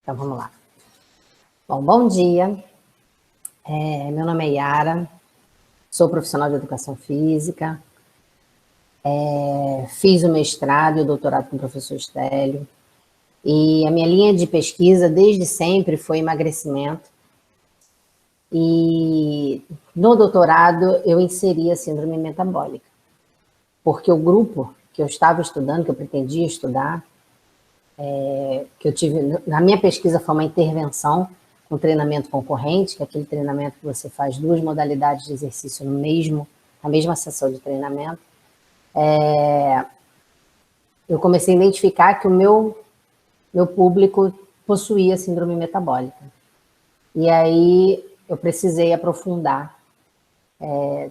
Então, vamos lá. Bom dia. Meu nome é Yara, sou profissional de educação física, fiz o mestrado e o doutorado com o professor Estélio, e a minha linha de pesquisa desde sempre foi emagrecimento. E no doutorado eu inseri a síndrome metabólica, porque o grupo que eu estava estudando, que eu pretendia estudar, que eu tive, na minha pesquisa foi uma intervenção com treinamento concorrente, que é aquele treinamento que você faz 2 modalidades de exercício na mesma sessão de treinamento. Eu comecei a identificar que o meu público possuía síndrome metabólica. E aí eu precisei aprofundar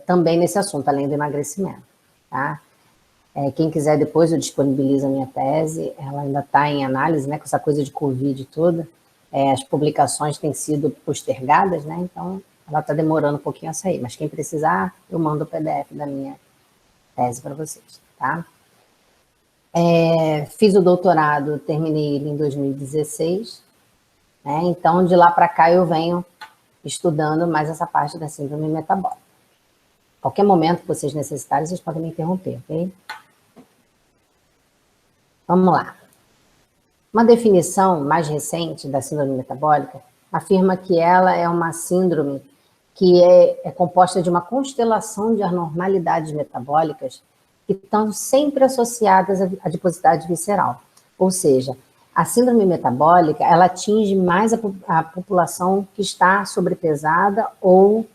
também nesse assunto, além do emagrecimento, tá? Quem quiser depois eu disponibilizo a minha tese, ela ainda está em análise, né, com essa coisa de Covid toda, as publicações têm sido postergadas, né, então ela está demorando um pouquinho a sair, mas quem precisar, eu mando o PDF da minha tese para vocês, tá? Fiz o doutorado, terminei ele em 2016, né, então de lá para cá eu venho estudando mais essa parte da síndrome metabólica. Qualquer momento que vocês necessitarem, vocês podem me interromper, ok? Vamos lá. Uma definição mais recente da síndrome metabólica afirma que ela é uma síndrome que é composta de uma constelação de anormalidades metabólicas que estão sempre associadas à adiposidade visceral. Ou seja, a síndrome metabólica, ela atinge mais a população que está sobrepesada ou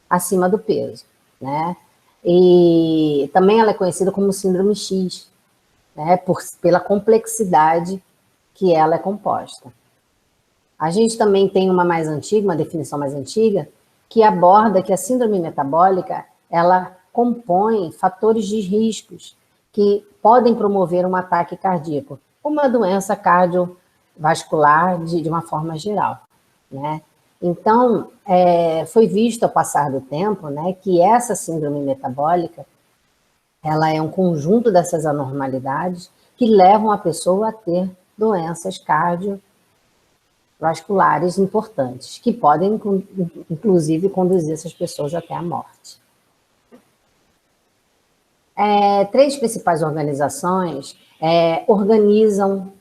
acima do peso, né? E também ela é conhecida como síndrome X, né, pela complexidade que ela é composta. A gente também tem uma definição mais antiga, que aborda que a síndrome metabólica, ela compõe fatores de riscos que podem promover um ataque cardíaco, uma doença cardiovascular de uma forma geral, né? Então, foi visto ao passar do tempo, né, que essa síndrome metabólica, ela é um conjunto dessas anormalidades que levam a pessoa a ter doenças cardiovasculares importantes, que podem, inclusive, conduzir essas pessoas até a morte. 3 principais organizações organizam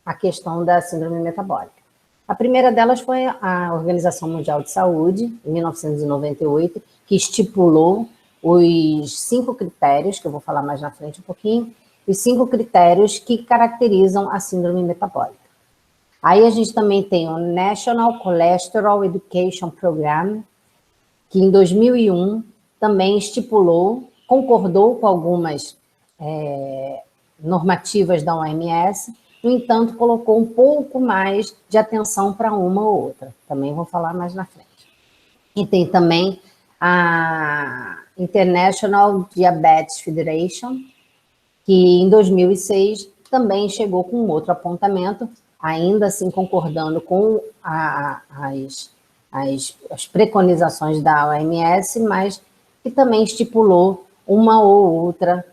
a questão da síndrome metabólica. A primeira delas foi a Organização Mundial de Saúde, em 1998, que estipulou os 5 critérios, que eu vou falar mais na frente um pouquinho, os 5 critérios que caracterizam a síndrome metabólica. Aí a gente também tem o National Cholesterol Education Program, que em 2001 também concordou com algumas normativas da OMS, no entanto, colocou um pouco mais de atenção para uma ou outra. Também vou falar mais na frente. E tem também a International Diabetes Federation, que em 2006 também chegou com outro apontamento, ainda assim concordando com as preconizações da OMS, mas que também estipulou uma ou outra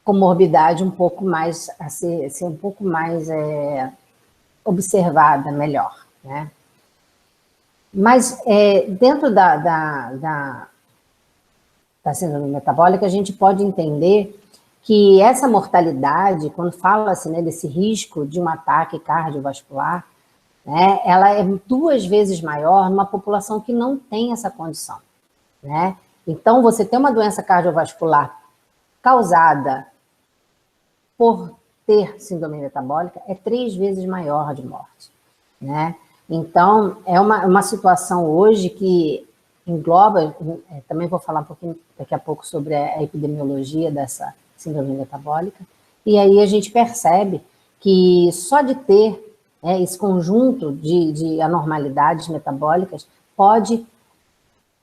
comorbidade um pouco mais, a ser um pouco mais observada melhor, né? Mas dentro da síndrome metabólica, a gente pode entender que essa mortalidade, quando fala-se, né, desse risco de um ataque cardiovascular, né, ela é 2 vezes maior numa população que não tem essa condição, né? Então, você tem uma doença cardiovascular causada por ter síndrome metabólica é 3 vezes maior de morte, né? Então, é uma situação hoje que engloba, também vou falar um pouquinho daqui a pouco sobre a epidemiologia dessa síndrome metabólica, e aí a gente percebe que só de ter esse conjunto de anormalidades metabólicas pode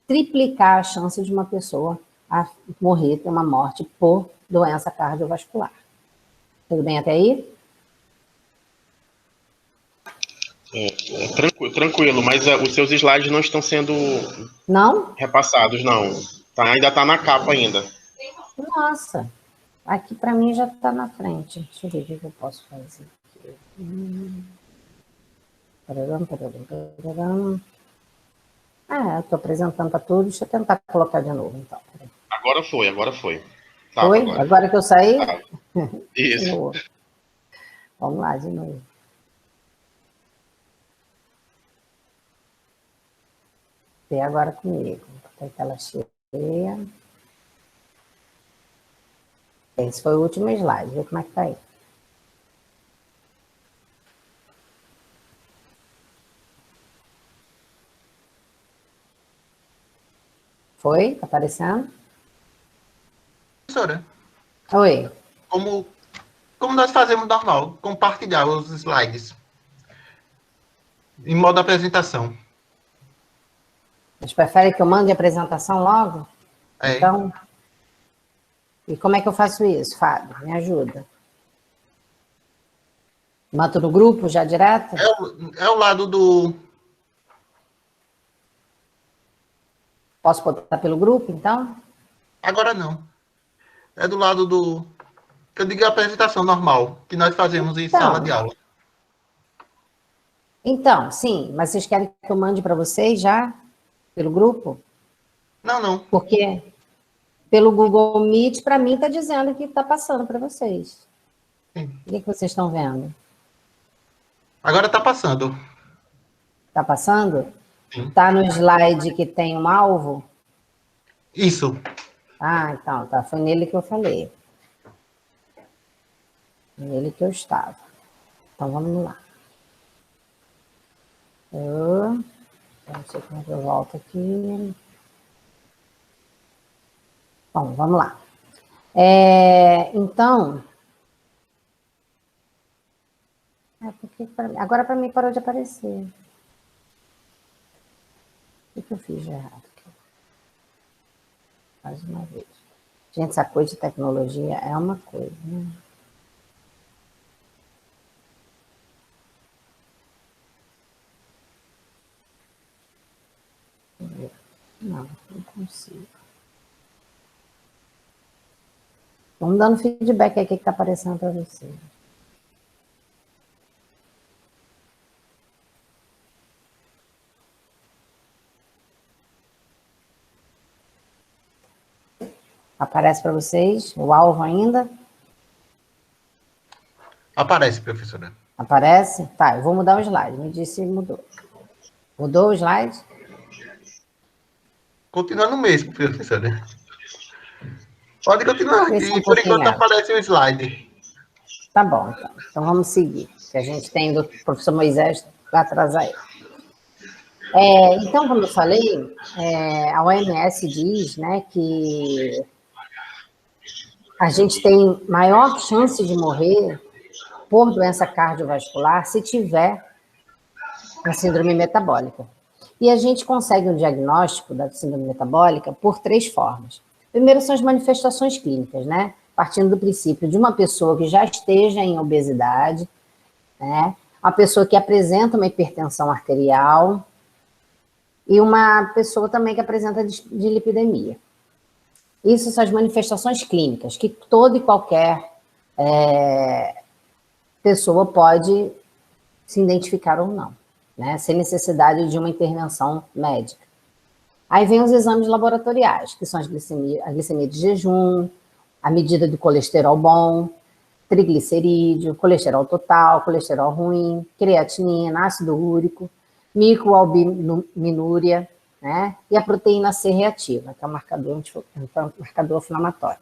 triplicar a chance de uma pessoa a morrer, ter uma morte por doença cardiovascular. Tudo bem até aí? Tranquilo, mas os seus slides não estão sendo repassados, não. Ainda está na capa ainda. Nossa, aqui para mim já está na frente. Deixa eu ver o que eu posso fazer aqui. Eu estou apresentando para todos. Deixa eu tentar colocar de novo, então. Agora foi. Tá, foi? Agora que eu saí? Tá. Isso. Vamos lá, de novo. Vê agora comigo. Tem tela cheia. Esse foi o último slide. Vê como é que tá aí. Foi? Tá aparecendo? Professora. Oi. Como nós fazemos normal, compartilhar os slides em modo apresentação. Vocês preferem que eu mande a apresentação logo? É. Então, e como é que eu faço isso, Fábio? Me ajuda. Mato no grupo já direto? É o lado do... Posso botar pelo grupo, então? Agora não. É do lado do... Eu digo a apresentação normal, que nós fazemos em sala de aula. Então, sim, mas vocês querem que eu mande para vocês já? Pelo grupo? Não. Porque pelo Google Meet, para mim, está dizendo que está passando para vocês. Sim. O que vocês estão vendo? Agora está passando. Está passando? Sim. Está no slide que tem um alvo? Isso. Então, tá. Foi nele que eu falei. Nele que eu estava. Então, vamos lá. Eu não sei como é que eu volto aqui. Bom, vamos lá. Então... Agora para mim parou de aparecer. O que eu fiz de errado aqui? Mais uma vez. Gente, essa coisa de tecnologia é uma coisa, né? Não consigo. Vamos dando feedback aí, o que está aparecendo para você. Aparece para vocês o alvo ainda? Aparece, professora. Aparece? Tá, eu vou mudar o slide. Me disse se mudou. Mudou o slide? Continua no mesmo, professora. Pode continuar aqui, por enquanto aparece o slide. Tá bom, então. Então vamos seguir. Que a gente tem do professor Moisés para atrasar ele. Então, como eu falei, a OMS diz, né, que a gente tem maior chance de morrer por doença cardiovascular se tiver a síndrome metabólica. E a gente consegue um diagnóstico da síndrome metabólica por 3 formas. Primeiro são as manifestações clínicas, né? Partindo do princípio de uma pessoa que já esteja em obesidade, né? Uma pessoa que apresenta uma hipertensão arterial e uma pessoa também que apresenta dislipidemia. Isso são as manifestações clínicas, que toda e qualquer pessoa pode se identificar ou não, né? Sem necessidade de uma intervenção médica. Aí vem os exames laboratoriais, que são a glicemia de jejum, a medida do colesterol bom, triglicerídeo, colesterol total, colesterol ruim, creatinina, ácido úrico, microalbuminúria, né? E a proteína C reativa, que é um marcador inflamatório.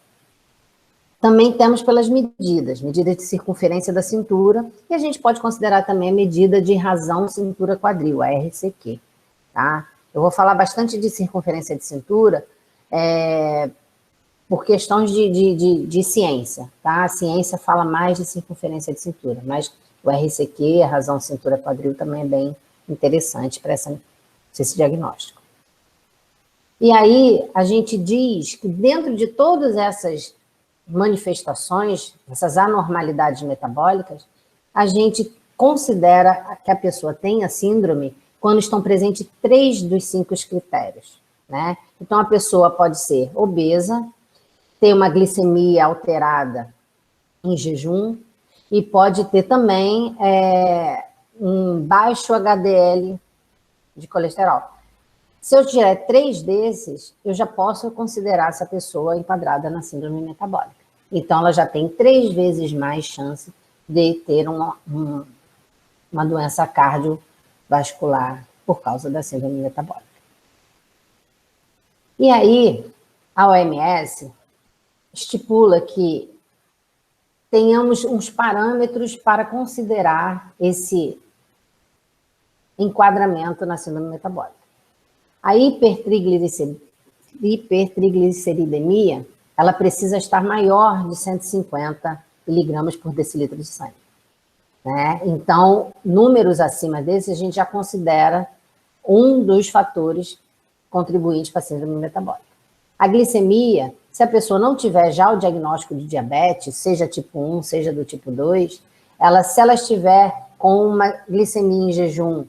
Também temos pelas medidas, medida de circunferência da cintura, e a gente pode considerar também a medida de razão cintura-quadril, a RCQ, tá? Eu vou falar bastante de circunferência de cintura por questões de ciência, tá? A ciência fala mais de circunferência de cintura, mas o RCQ, a razão cintura-quadril, também é bem interessante para esse diagnóstico. E aí, a gente diz que dentro de todas essas manifestações, essas anormalidades metabólicas, a gente considera que a pessoa tem a síndrome quando estão presentes 3 dos 5 critérios, né? Então, a pessoa pode ser obesa, ter uma glicemia alterada em jejum, e pode ter também um baixo HDL de colesterol. Se eu tiver 3 desses, eu já posso considerar essa pessoa enquadrada na síndrome metabólica. Então, ela já tem 3 vezes mais chance de ter uma doença cardiovascular por causa da síndrome metabólica. E aí, a OMS estipula que tenhamos uns parâmetros para considerar esse enquadramento na síndrome metabólica. A hipertrigliceridemia, ela precisa estar maior de 150 miligramas por decilitro de sangue. Né? Então, números acima desses, a gente já considera um dos fatores contribuintes para a síndrome metabólica. A glicemia, se a pessoa não tiver já o diagnóstico de diabetes, seja tipo 1, seja do tipo 2, se ela estiver com uma glicemia em jejum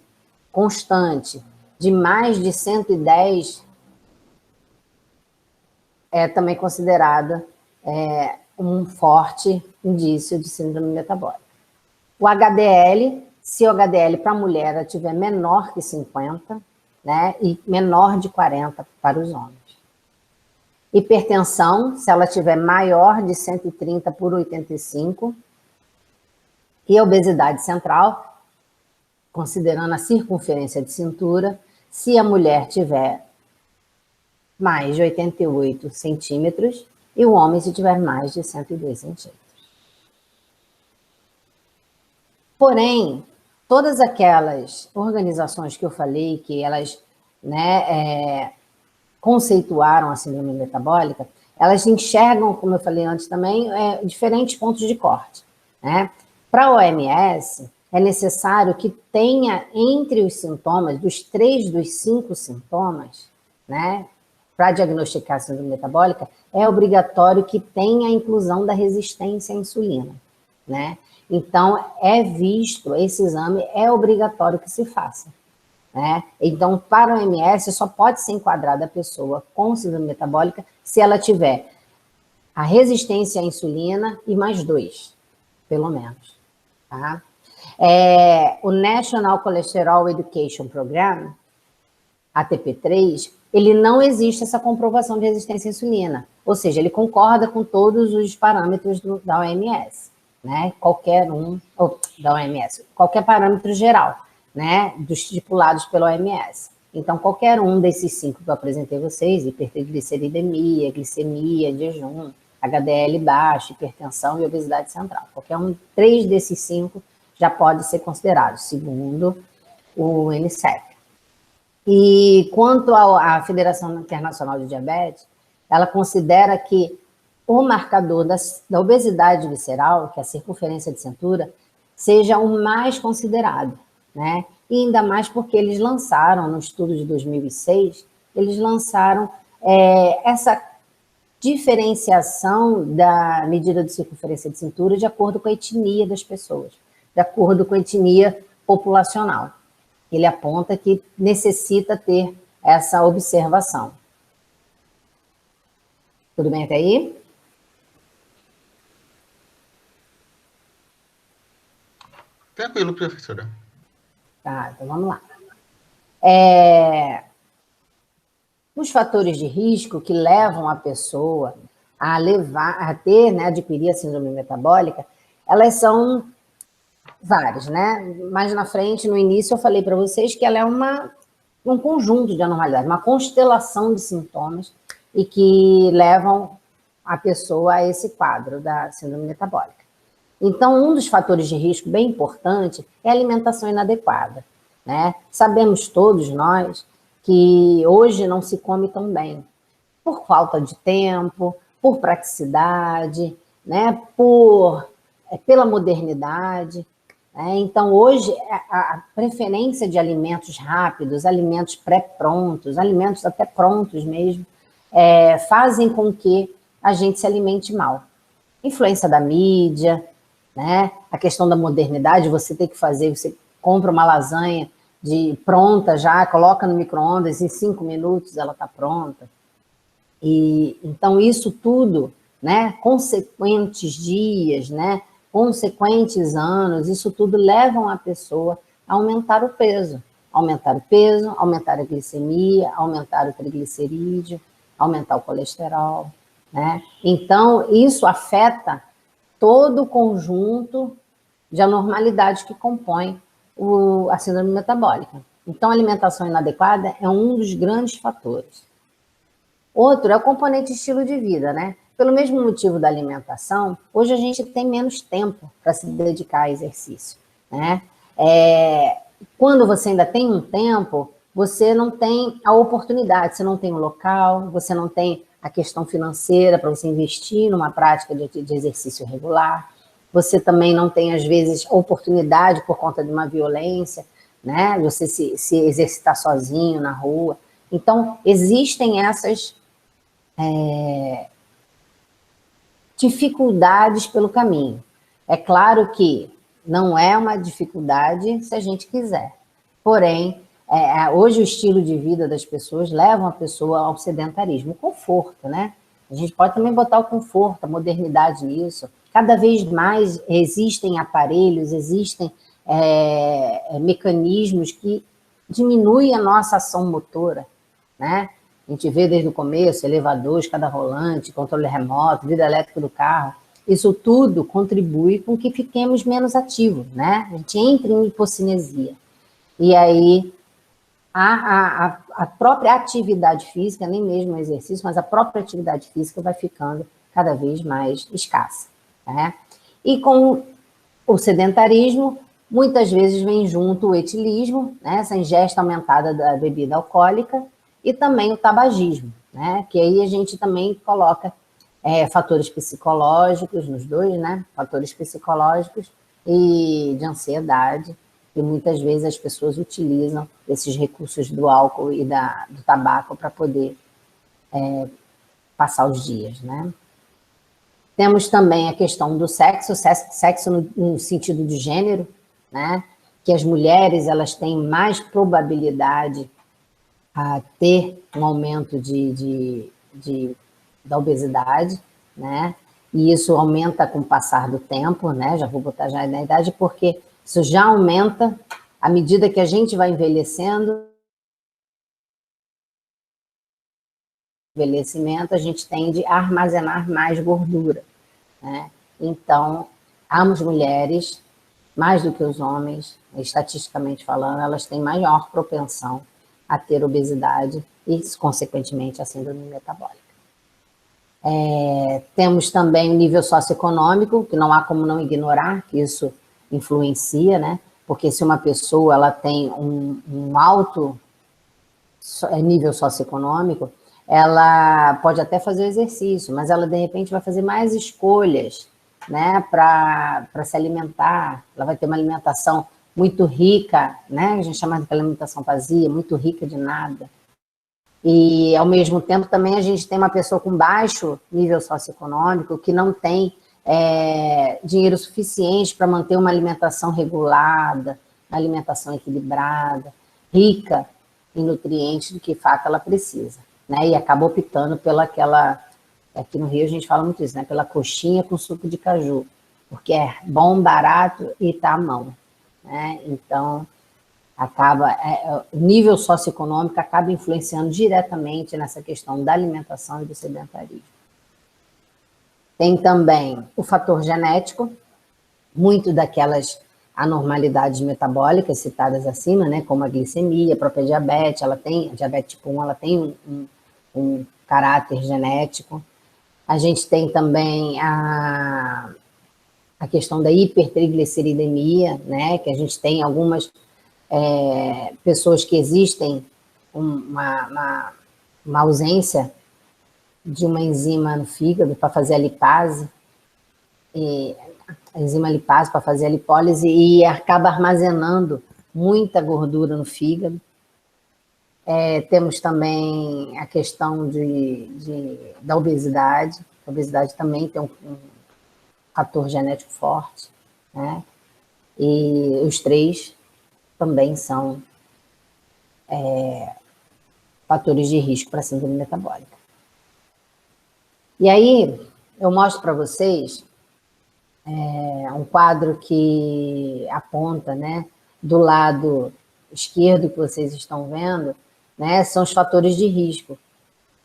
constante de mais de 110, é também considerada um forte indício de síndrome metabólica. O HDL, se o HDL para a mulher tiver menor que 50, né, e menor de 40 para os homens. Hipertensão, se ela tiver maior de 130 por 85. E a obesidade central, considerando a circunferência de cintura, se a mulher tiver mais de 88 centímetros e o homem se tiver mais de 102 centímetros. Porém, todas aquelas organizações que eu falei, que elas conceituaram a síndrome metabólica, elas enxergam, como eu falei antes também, diferentes pontos de corte. Né? Para a OMS, é necessário que tenha entre os sintomas, dos 3 dos 5 sintomas, né, para diagnosticar a síndrome metabólica, é obrigatório que tenha a inclusão da resistência à insulina. Né? Então, esse exame é obrigatório que se faça. Né? Então, para o OMS, só pode ser enquadrada a pessoa com síndrome metabólica se ela tiver a resistência à insulina e mais 2, pelo menos. Tá? O National Cholesterol Education Program, ATP3, ele não existe essa comprovação de resistência à insulina, ou seja, ele concorda com todos os parâmetros da OMS, né? Qualquer parâmetro geral, né? Dos estipulados pela OMS. Então, qualquer um desses 5 que eu apresentei a vocês, hipertrigliceridemia, glicemia, jejum, HDL baixo, hipertensão e obesidade central, qualquer 3 desses 5 já pode ser considerado, segundo o NCEP. E quanto à Federação Internacional de Diabetes, ela considera que o marcador da obesidade visceral, que é a circunferência de cintura, seja o mais considerado, né? E ainda mais porque eles lançaram, no estudo de 2006, eles lançaram essa diferenciação da medida de circunferência de cintura de acordo com a etnia das pessoas, de acordo com a etnia populacional. Ele aponta que necessita ter essa observação. Tudo bem até aí? Tranquilo, professora. Tá, então vamos lá. Os fatores de risco que levam a pessoa a ter, né, adquirir a síndrome metabólica, elas são várias, né? Mais na frente, no início, eu falei para vocês que ela é um conjunto de anormalidades, uma constelação de sintomas e que levam a pessoa a esse quadro da síndrome metabólica. Então, um dos fatores de risco bem importante é a alimentação inadequada, né? Sabemos todos nós que hoje não se come tão bem, por falta de tempo, por praticidade, né? Pela modernidade. Então, hoje, a preferência de alimentos rápidos, alimentos pré-prontos, alimentos até prontos mesmo, fazem com que a gente se alimente mal. Influência da mídia, né? A questão da modernidade, você compra uma lasanha pronta já, coloca no micro-ondas, em 5 minutos ela está pronta. E então, isso tudo, né? Consequentes dias, né? Consequentes anos, isso tudo levam a pessoa aumentar o peso. Aumentar o peso, aumentar a glicemia, aumentar o triglicerídeo, aumentar o colesterol, né? Então, isso afeta todo o conjunto de anormalidades que compõem a síndrome metabólica. Então, a alimentação inadequada é um dos grandes fatores. Outro é o componente estilo de vida, né? Pelo mesmo motivo da alimentação, hoje a gente tem menos tempo para se dedicar a exercício, né? Quando você ainda tem um tempo, você não tem a oportunidade, você não tem o local, você não tem a questão financeira para você investir numa prática de exercício regular, você também não tem, às vezes, oportunidade por conta de uma violência, né? Você se exercitar sozinho na rua. Então, existem essas dificuldades pelo caminho. É claro que não é uma dificuldade se a gente quiser. Porém, hoje o estilo de vida das pessoas leva a pessoa ao sedentarismo, o conforto, né? A gente pode também botar o conforto, a modernidade nisso. Cada vez mais existem aparelhos, existem mecanismos que diminuem a nossa ação motora, né? A gente vê desde o começo, elevador, escada rolante, controle remoto, vidro elétrico do carro. Isso tudo contribui com que fiquemos menos ativos, né? A gente entra em hipocinesia. E aí, a própria atividade física, nem mesmo o exercício, mas a própria atividade física vai ficando cada vez mais escassa, né? E com o sedentarismo, muitas vezes vem junto o etilismo, né? Essa ingesta aumentada da bebida alcoólica, e também o tabagismo, né? Que aí a gente também coloca fatores psicológicos nos dois, né? Fatores psicológicos e de ansiedade, e muitas vezes as pessoas utilizam esses recursos do álcool e do tabaco para poder passar os dias, né? Temos também a questão do sexo no sentido de gênero, né? Que as mulheres elas têm mais probabilidade a ter um aumento da obesidade, né? E isso aumenta com o passar do tempo, né? Já vou botar já na idade, porque isso já aumenta à medida que a gente vai envelhecendo. Envelhecimento, a gente tende a armazenar mais gordura, né? Então, as mulheres, mais do que os homens, estatisticamente falando, elas têm maior propensão a ter obesidade e, consequentemente, a síndrome metabólica. Temos também o nível socioeconômico, que não há como não ignorar, que isso influencia, né? Porque se uma pessoa ela tem um alto nível socioeconômico, ela pode até fazer o exercício, mas ela, de repente, vai fazer mais escolhas, né, para se alimentar. Ela vai ter uma alimentação muito rica, né, a gente chama de alimentação vazia, muito rica de nada. E, ao mesmo tempo, também a gente tem uma pessoa com baixo nível socioeconômico que não tem dinheiro suficiente para manter uma alimentação regulada, uma alimentação equilibrada, rica em nutrientes do que, de fato, ela precisa, né? E acaba optando pela aqui no Rio a gente fala muito isso, né? Pela coxinha com suco de caju, porque é bom, barato e está à mão, né? Então, o nível socioeconômico acaba influenciando diretamente nessa questão da alimentação e do sedentarismo. Tem também o fator genético, muito daquelas anormalidades metabólicas citadas acima, né, como a glicemia, a própria diabetes, a diabetes tipo 1, ela tem um caráter genético. A gente tem também a questão da hipertrigliceridemia, né, que a gente tem algumas pessoas que existem uma ausência de uma enzima no fígado para fazer a lipase, a enzima lipase para fazer a lipólise, e acaba armazenando muita gordura no fígado. Temos também a questão da obesidade. A obesidade também tem um fator genético forte, né? E os três também são fatores de risco para a síndrome metabólica. E aí, eu mostro para vocês um quadro que aponta, né, do lado esquerdo que vocês estão vendo, né, são os fatores de risco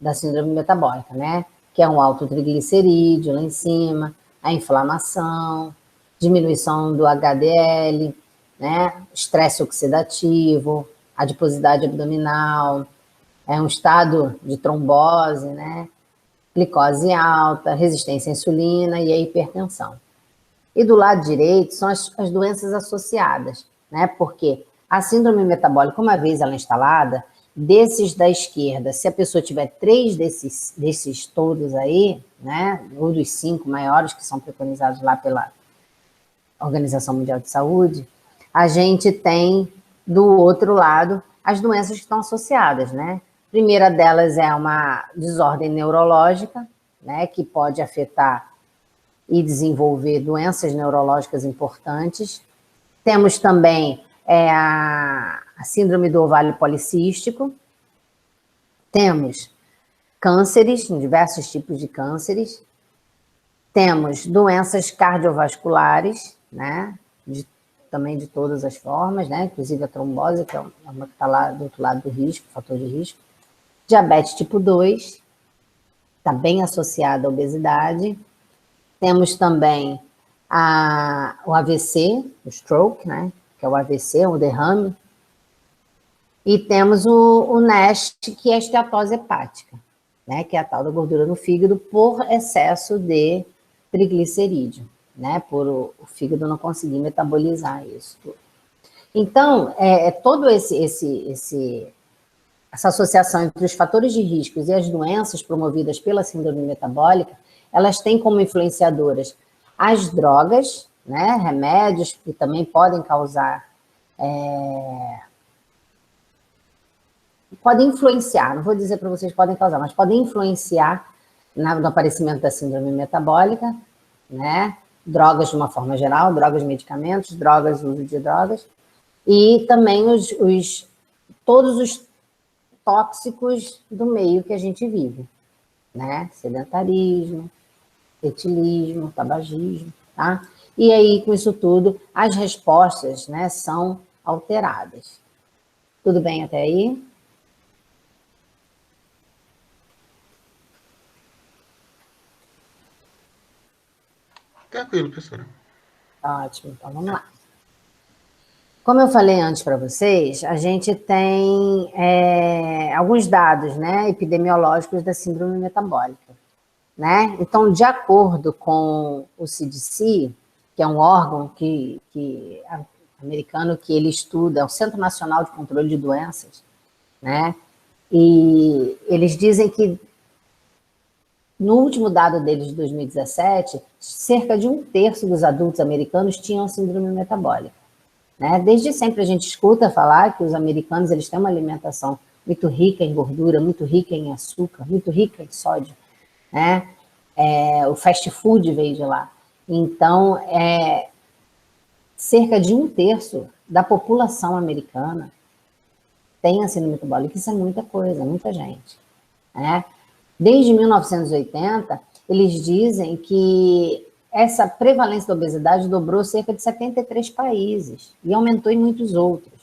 da síndrome metabólica, né, que é um alto triglicerídeo lá em cima, a inflamação, diminuição do HDL, né, estresse oxidativo, adiposidade abdominal, um estado de trombose, né, glicose alta, resistência à insulina e a hipertensão. E do lado direito são as doenças associadas, né, porque a síndrome metabólica, uma vez ela instalada, desses da esquerda, se a pessoa tiver 3 desses todos aí, né, ou dos 5 maiores que são preconizados lá pela Organização Mundial de Saúde, a gente tem do outro lado as doenças que estão associadas, né? A primeira delas é uma desordem neurológica, né, que pode afetar e desenvolver doenças neurológicas importantes. Temos também a síndrome do ovário policístico. Temos cânceres, diversos tipos de cânceres. Temos doenças cardiovasculares, né? Também de todas as formas, né? Inclusive a trombose, que é uma que está lá do outro lado do risco, fator de risco. Diabetes tipo 2, está bem associada à obesidade. Temos também o AVC, o stroke, né? Que é o AVC, o derrame. E temos o NASH, que é a esteatose hepática, né? Que é a tal da gordura no fígado por excesso de triglicerídeo, né? Por o fígado não conseguir metabolizar isso tudo. Então, todo essa associação entre os fatores de riscos e as doenças promovidas pela síndrome metabólica, elas têm como influenciadoras as drogas, né, remédios que também podem causar, podem influenciar, não vou dizer para vocês que podem causar, mas podem influenciar no aparecimento da síndrome metabólica, né, drogas de uma forma geral, drogas, medicamentos, drogas, uso de drogas, e também todos os tóxicos do meio que a gente vive, né? Sedentarismo, etilismo, tabagismo, tá? E aí, com isso tudo, as respostas, né, são alteradas. Tudo bem até aí? Tranquilo, professora. Ótimo, então vamos lá. Como eu falei antes para vocês, a gente tem alguns dados, né, epidemiológicos da síndrome metabólica, né? Então, de acordo com o CDC, que é um órgão americano que ele estuda, é o Centro Nacional de Controle de Doenças, né? E eles dizem que no último dado deles de 2017, cerca de 1/3 dos adultos americanos tinham síndrome metabólica. Né? Desde sempre a gente escuta falar que os americanos eles têm uma alimentação muito rica em gordura, muito rica em açúcar, muito rica em sódio. Né? O fast food veio de lá. Então, cerca de 1/3 da população americana tem a síndrome metabólica. Isso é muita coisa, muita gente. Né? Desde 1980, eles dizem que essa prevalência da obesidade dobrou cerca de 73 países e aumentou em muitos outros.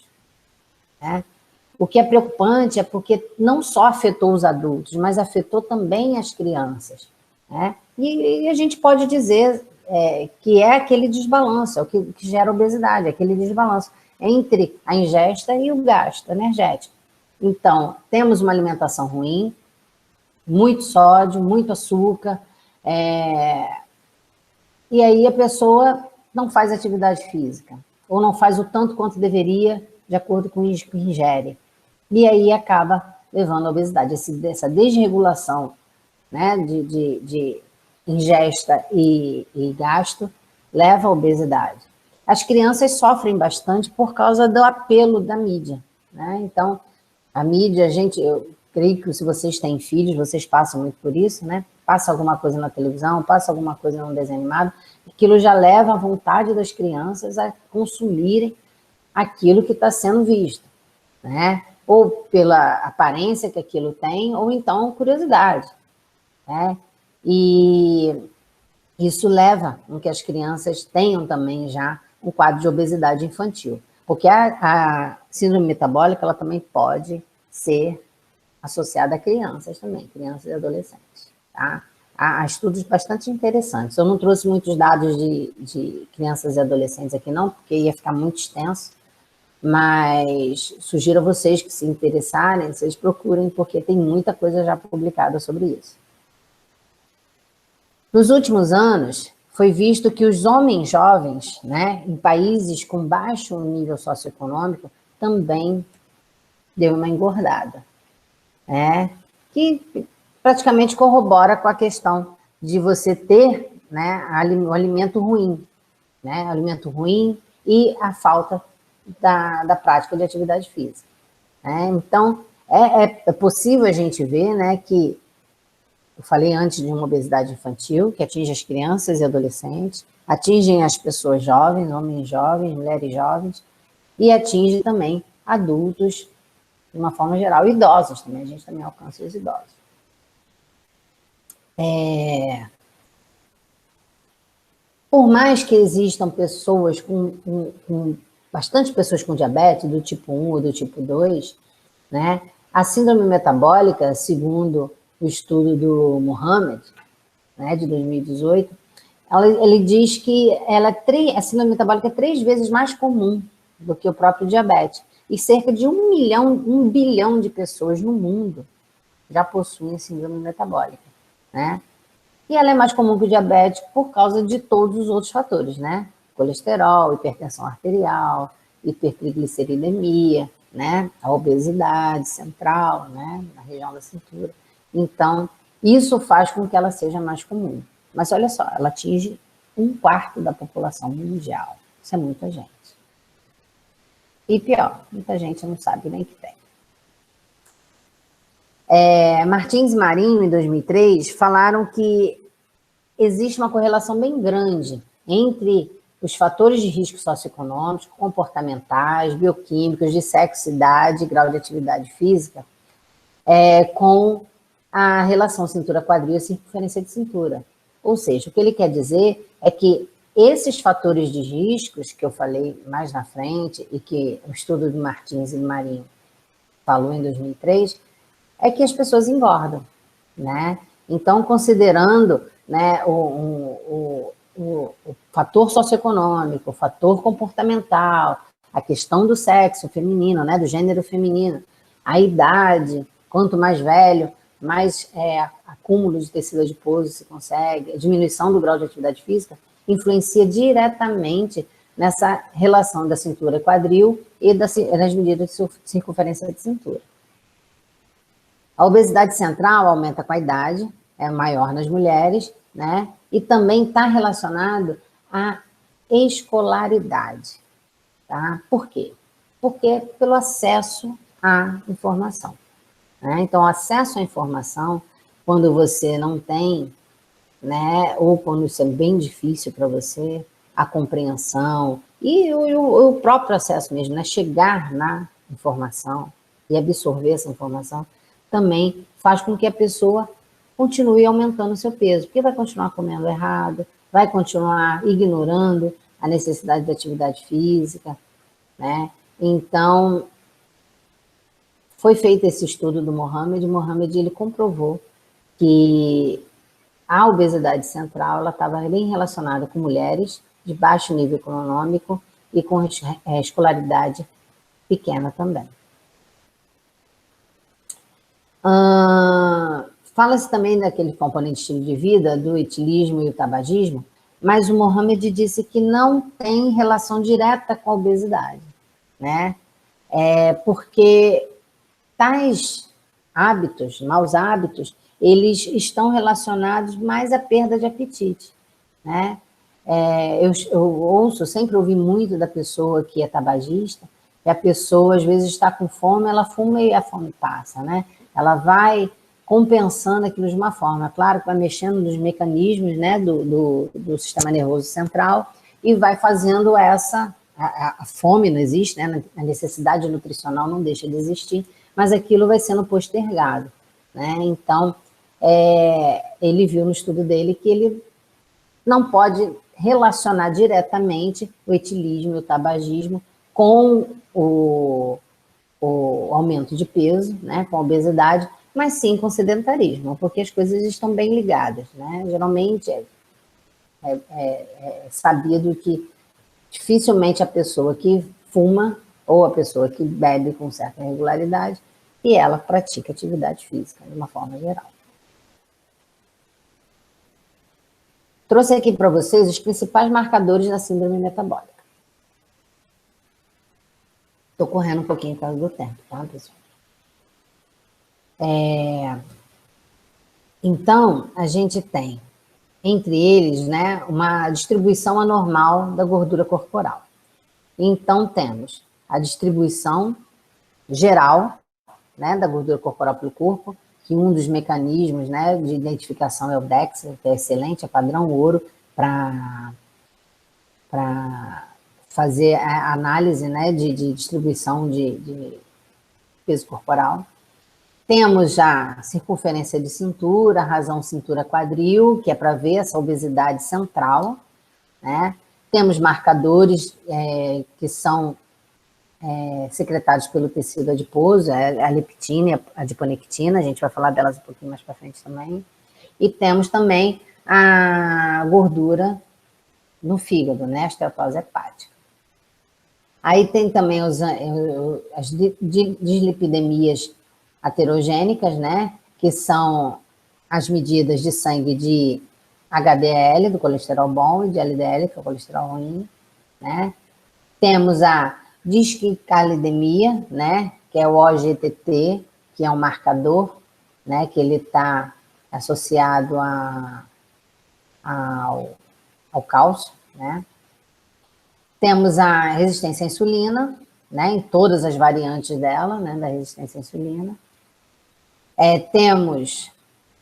Né? O que é preocupante é porque não só afetou os adultos, mas afetou também as crianças. Né? E a gente pode dizer que é aquele desbalanço, é o que gera obesidade, aquele desbalanço entre a ingesta e o gasto energético. Então, temos uma alimentação ruim, muito sódio, muito açúcar, e aí a pessoa não faz atividade física, ou não faz o tanto quanto deveria, de acordo com o que ingere. E aí acaba levando à obesidade. Essa desregulação, né, de ingesta e gasto leva à obesidade. As crianças sofrem bastante por causa do apelo da mídia. Né? Então, a mídia, eu creio que se vocês têm filhos, vocês passam muito por isso, né? Passa alguma coisa na televisão, passa alguma coisa num desenho animado, aquilo já leva a vontade das crianças a consumirem aquilo que está sendo visto, né? Ou pela aparência que aquilo tem, ou então curiosidade, né? E isso leva a que as crianças tenham também já um quadro de obesidade infantil. Porque a síndrome metabólica, ela também pode ser associada a crianças também, crianças e adolescentes, tá? Há estudos bastante interessantes. Eu não trouxe muitos dados de crianças e adolescentes aqui não, porque ia ficar muito extenso, mas sugiro a vocês que se interessarem, vocês procurem, porque tem muita coisa já publicada sobre isso. Nos últimos anos, foi visto que os homens jovens, né, em países com baixo nível socioeconômico, também deu uma engordada, né, que praticamente corrobora com a questão de você ter, né, o alimento ruim, né, alimento ruim e a falta da prática de atividade física. Né? Então, é possível a gente ver, né, que eu falei antes de uma obesidade infantil, que atinge as crianças e adolescentes, atingem as pessoas jovens, homens jovens, mulheres jovens, e atinge também adultos, de uma forma geral, idosos também, a gente também alcança os idosos. Por mais que existam pessoas bastante pessoas com diabetes, do tipo 1 ou do tipo 2, né, a síndrome metabólica, segundo o estudo do Mohamed, né, de 2018, ele diz que a síndrome metabólica é 3 vezes mais comum do que o próprio diabetes. E cerca de 1 bilhão de pessoas no mundo já possuem síndrome metabólica, né? E ela é mais comum que o diabetes por causa de todos os outros fatores, né? Colesterol, hipertensão arterial, hipertrigliceridemia, né? A obesidade central, né? Na região da cintura. Então, isso faz com que ela seja mais comum. Mas olha só, ela atinge 1/4 da população mundial. Isso é muita gente. E pior, muita gente não sabe nem que tem. Martins e Marinho, em 2003, falaram que existe uma correlação bem grande entre os fatores de risco socioeconômicos, comportamentais, bioquímicos, de sexo, idade, grau de atividade física, com a relação cintura-quadril e circunferência de cintura. Ou seja, o que ele quer dizer é que esses fatores de riscos que eu falei mais na frente e que o estudo de Martins e Marinho falou em 2003, é que as pessoas engordam, né? Então, considerando, né, o fator socioeconômico, o fator comportamental, a questão do sexo feminino, né, do gênero feminino, a idade, quanto mais velho, mais acúmulo de tecido adiposo se consegue, a diminuição do grau de atividade física, influencia diretamente nessa relação da cintura quadril e das medidas de circunferência de cintura. A obesidade central aumenta com a idade, é maior nas mulheres, né? E também está relacionado à escolaridade, tá? Por quê? Porque pelo acesso à informação, né? Então, o acesso à informação, quando você não tem, né? Ou quando isso é bem difícil para você, a compreensão e o próprio acesso mesmo, né? Chegar na informação e absorver essa informação, também faz com que a pessoa continue aumentando o seu peso, porque vai continuar comendo errado, vai continuar ignorando a necessidade de atividade física, né? Então, foi feito esse estudo do Mohamed, ele comprovou que a obesidade central ela estava bem relacionada com mulheres de baixo nível econômico e com escolaridade pequena também. Fala-se também daquele componente estilo de vida, do etilismo e o tabagismo, mas o Mohamed disse que não tem relação direta com a obesidade, né? Porque tais hábitos, maus hábitos, eles estão relacionados mais à perda de apetite, né? Eu sempre ouvi muito da pessoa que é tabagista, que a pessoa às vezes está com fome, ela fuma e a fome passa, né? Ela vai compensando aquilo de uma forma, claro que vai mexendo nos mecanismos, né, do sistema nervoso central e vai fazendo a fome não existe, né, a necessidade nutricional não deixa de existir, mas aquilo vai sendo postergado, né? Então, ele viu no estudo dele que ele não pode relacionar diretamente o etilismo e o tabagismo com o aumento de peso, né, com a obesidade, mas sim com o sedentarismo, porque as coisas estão bem ligadas, né? Geralmente é sabido que dificilmente a pessoa que fuma ou a pessoa que bebe com certa regularidade e ela pratica atividade física, de uma forma geral. Trouxe aqui para vocês os principais marcadores da síndrome metabólica. Estou correndo um pouquinho por causa do tempo, tá, pessoal? Então, a gente tem, entre eles, né, uma distribuição anormal da gordura corporal. Então, temos a distribuição geral, né, da gordura corporal pelo corpo, que um dos mecanismos, né, de identificação é o DEXA, que é excelente, é padrão ouro para fazer a análise, né, de distribuição de peso corporal. Temos já circunferência de cintura, razão cintura-quadril, que é para ver essa obesidade central, né? Temos marcadores que são secretados pelo tecido adiposo, a leptina, a adiponectina, a gente vai falar delas um pouquinho mais para frente também. E temos também a gordura no fígado, né? A esteatose hepática. Aí tem também as dislipidemias aterogênicas, né? Que são as medidas de sangue de HDL, do colesterol bom, e de LDL, que é o colesterol ruim, né? Temos a disquicalidemia, né? Que é o OGTT, que é um marcador, né? Que ele está associado ao cálcio, né? Temos a resistência à insulina, né? Em todas as variantes dela, né? Da resistência à insulina. Temos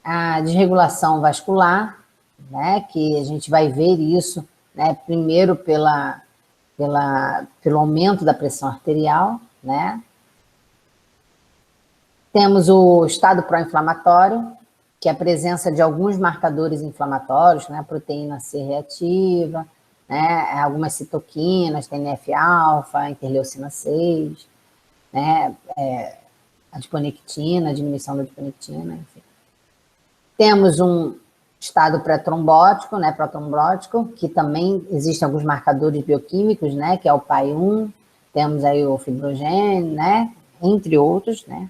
a desregulação vascular, né? Que a gente vai ver isso, né? Primeiro pelo aumento da pressão arterial, né? Temos o estado pró-inflamatório, que é a presença de alguns marcadores inflamatórios, né? Proteína C reativa, né? Algumas citoquinas, TNF-alfa, interleucina 6, né? Adiponectina, diminuição da adiponectina, enfim. Temos um estado pré-trombótico, né, protrombótico, que também existem alguns marcadores bioquímicos, né, que é o PAI-1, temos aí o fibrogênio, né, entre outros, né,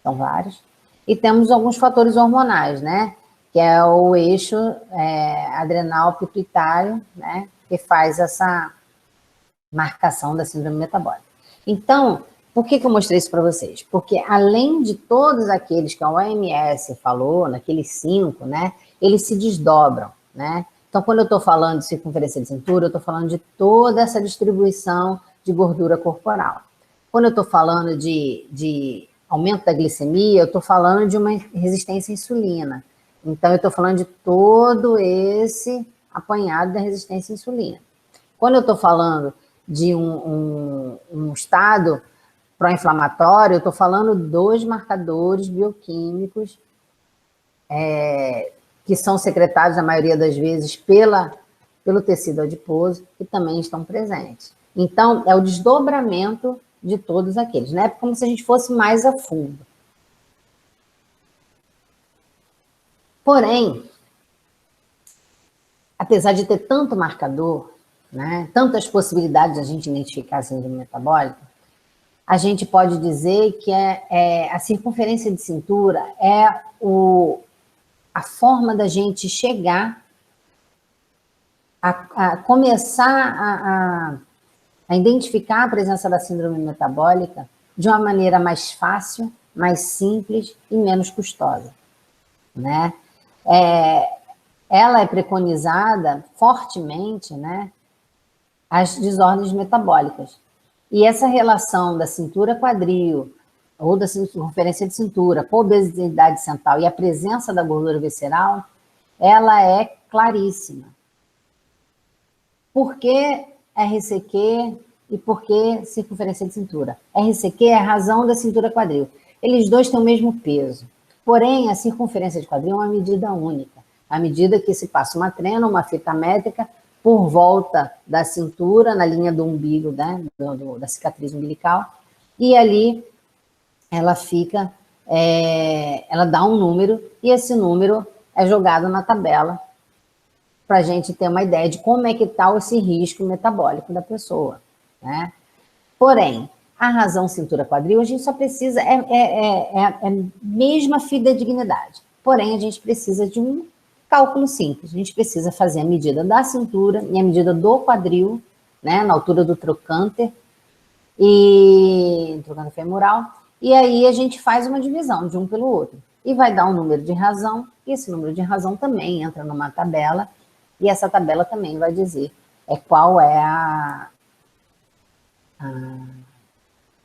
são vários. E temos alguns fatores hormonais, né, que é o eixo adrenal pituitário, né, que faz essa marcação da síndrome metabólica. Então, por que eu mostrei isso para vocês? Porque além de todos aqueles que a OMS falou, naqueles 5, né, eles se desdobram, né? Então, quando eu estou falando de circunferência de cintura, eu estou falando de toda essa distribuição de gordura corporal. Quando eu estou falando de aumento da glicemia, eu estou falando de uma resistência à insulina. Então, eu estou falando de todo esse apanhado da resistência à insulina. Quando eu estou falando de um estado pró-inflamatório, eu estou falando dos marcadores bioquímicos que são secretados, a maioria das vezes, pelo tecido adiposo, que também estão presentes. Então, é o desdobramento de todos aqueles, né? Como se a gente fosse mais a fundo. Porém, apesar de ter tanto marcador, né, tantas possibilidades de a gente identificar a síndrome metabólica, a gente pode dizer que a circunferência de cintura é a forma da gente chegar a começar a identificar a presença da síndrome metabólica de uma maneira mais fácil, mais simples e menos custosa, né? Ela é preconizada fortemente, né, as desordens metabólicas. E essa relação da cintura-quadril, ou da circunferência de cintura, com a obesidade central e a presença da gordura visceral, ela é claríssima. Por que RCQ e por que circunferência de cintura? RCQ é a razão da cintura-quadril. Eles dois têm o mesmo peso. Porém, a circunferência de quadril é uma medida única. A medida que se passa uma trena, uma fita métrica, por volta da cintura, na linha do umbigo, né, da cicatriz umbilical, e ali ela fica, ela dá um número, e esse número é jogado na tabela, para a gente ter uma ideia de como é que está esse risco metabólico da pessoa, né? Porém, a razão cintura-quadril, a gente só precisa, a mesma fidedignidade, porém a gente precisa de um cálculo simples, a gente precisa fazer a medida da cintura e a medida do quadril, né, na altura do trocânter, e trocânter femoral, e aí a gente faz uma divisão de um pelo outro, e vai dar um número de razão, e esse número de razão também entra numa tabela, e essa tabela também vai dizer qual é a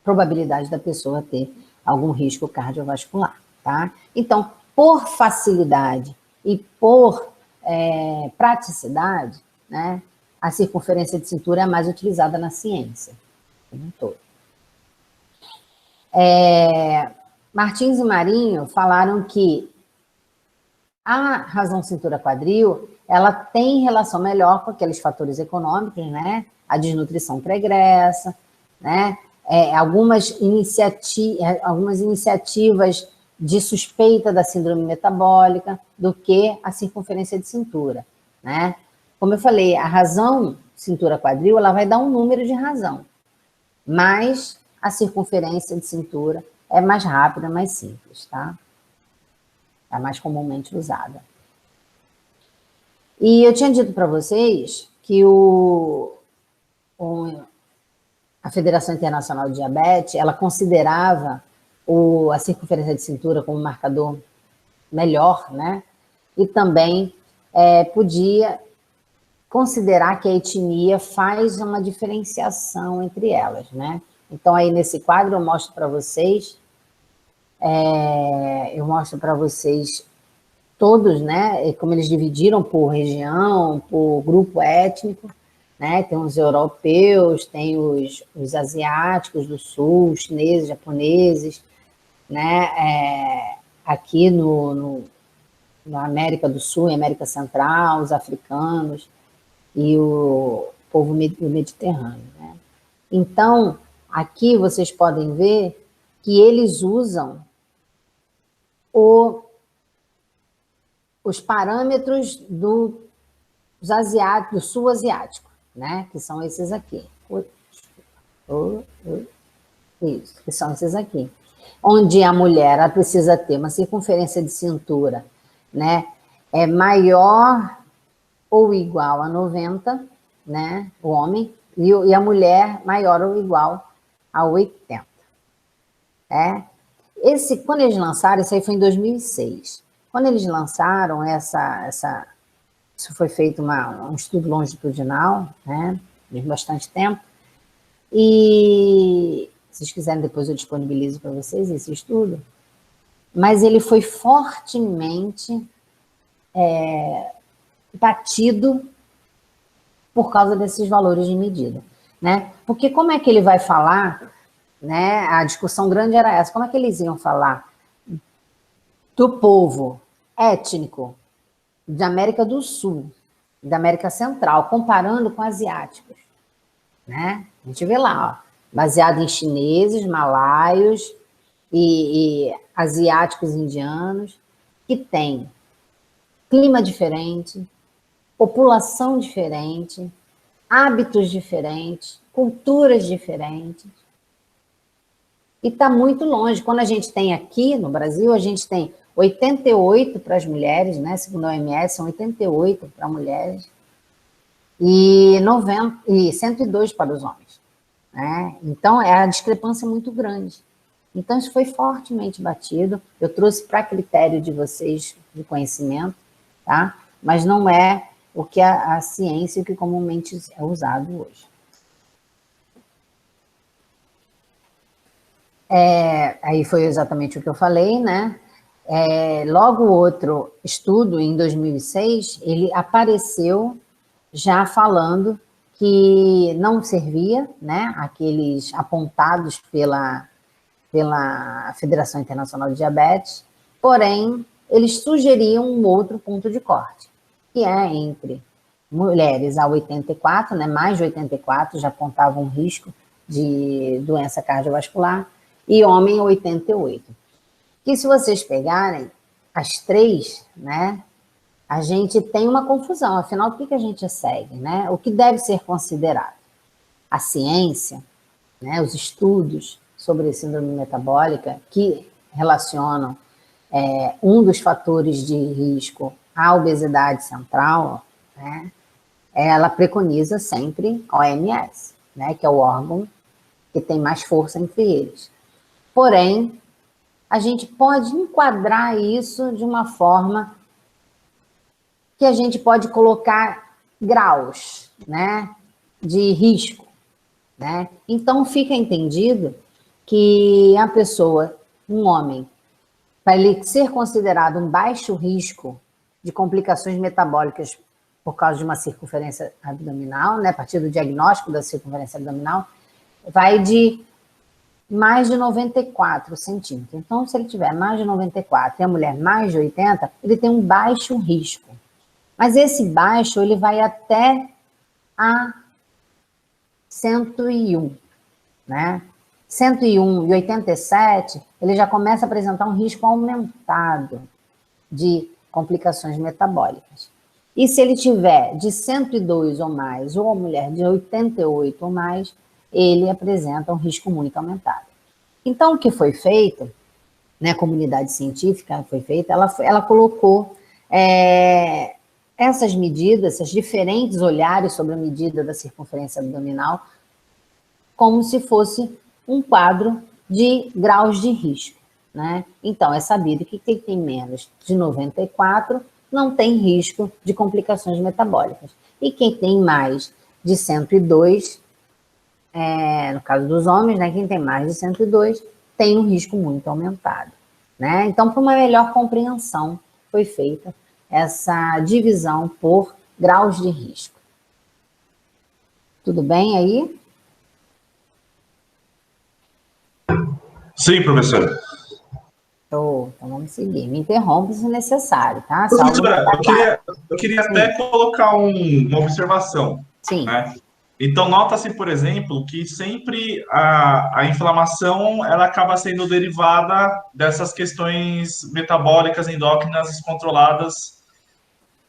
probabilidade da pessoa ter algum risco cardiovascular, tá? Então, por facilidade e por praticidade, né, a circunferência de cintura é a mais utilizada na ciência, como um todo. Martins e Marinho falaram que a razão cintura-quadril, ela tem relação melhor com aqueles fatores econômicos, né? A desnutrição pregressa, né? Algumas iniciativas de suspeita da síndrome metabólica do que a circunferência de cintura, né? Como eu falei, a razão cintura-quadril, ela vai dar um número de razão, mas a circunferência de cintura é mais rápida, mais simples, tá? É mais comumente usada. E eu tinha dito para vocês que a Federação Internacional de Diabetes, ela considerava a circunferência de cintura como marcador melhor, né? E também podia considerar que a etnia faz uma diferenciação entre elas, né? Então, aí nesse quadro eu mostro para vocês, todos, né, como eles dividiram por região, por grupo étnico, né, tem os europeus, tem os asiáticos do sul, chineses, japoneses, né, aqui na América do Sul e América Central, os africanos e o povo mediterrâneo, né. Então, aqui vocês podem ver que eles usam os parâmetros do sul asiático, né? Que são esses aqui. Isso, que são esses aqui. Onde a mulher ela precisa ter uma circunferência de cintura, né? Maior ou igual a 90, né? O homem, e a mulher maior ou igual a 80. Quando eles lançaram, isso aí foi em 2006. Quando eles lançaram isso foi feito um estudo longitudinal, né, de bastante tempo, e se vocês quiserem depois eu disponibilizo para vocês esse estudo, mas ele foi fortemente batido por causa desses valores de medida, né? Porque como é que ele vai falar, né, a discussão grande era essa, como é que eles iam falar do povo étnico da América do Sul, da América Central, comparando com asiáticos, né? A gente vê lá, ó, baseado em chineses, malaios e asiáticos indianos, que tem clima diferente, população diferente, hábitos diferentes, culturas diferentes. E está muito longe. Quando a gente tem aqui no Brasil, a gente tem 88 para as mulheres, né? Segundo a OMS, são 88 para mulheres e 102 para os homens, né? Então, a discrepância muito grande. Então, isso foi fortemente batido. Eu trouxe para critério de vocês de conhecimento, tá? Mas não é o que a ciência, o que comumente é usado hoje. Aí foi exatamente o que eu falei, né? Logo outro estudo, em 2006, ele apareceu já falando que não servia, né? Aqueles apontados pela Federação Internacional de Diabetes, porém, eles sugeriam um outro ponto de corte, que é entre mulheres a 84, né, mais de 84, já apontavam um risco de doença cardiovascular, e homem a 88. Que se vocês pegarem as três, né, a gente tem uma confusão, afinal, o que a gente segue, né? O que deve ser considerado? A ciência, né, os estudos sobre síndrome metabólica que relacionam um dos fatores de risco à obesidade central, né, ela preconiza sempre a OMS, né, que é o órgão que tem mais força entre eles. Porém, a gente pode enquadrar isso de uma forma que a gente pode colocar graus, né, de risco, né? Então, fica entendido que a pessoa, um homem, para ele ser considerado um baixo risco de complicações metabólicas por causa de uma circunferência abdominal, né, a partir do diagnóstico da circunferência abdominal, vai de mais de 94 centímetros. Então, se ele tiver mais de 94 e a mulher mais de 80, ele tem um baixo risco. Mas esse baixo, ele vai até a 101, né? 101 e 87, ele já começa a apresentar um risco aumentado de complicações metabólicas. E se ele tiver de 102 ou mais, ou a mulher de 88 ou mais, ele apresenta um risco muito aumentado. Então, o que foi feito, né, a comunidade científica foi feita, ela colocou essas medidas, esses diferentes olhares sobre a medida da circunferência abdominal, como se fosse um quadro de graus de risco, né? Então, é sabido que quem tem menos de 94 não tem risco de complicações metabólicas. E quem tem mais de 102, no caso dos homens, né, quem tem mais de 102, tem um risco muito aumentado, né? Então, para uma melhor compreensão, foi feita essa divisão por graus de risco. Tudo bem aí? Sim, professora. Então vamos seguir. Me interrompe se necessário, tá? Professora, eu queria até colocar uma observação. Sim. Né? Então, nota-se, por exemplo, que sempre a inflamação ela acaba sendo derivada dessas questões metabólicas endócrinas descontroladas.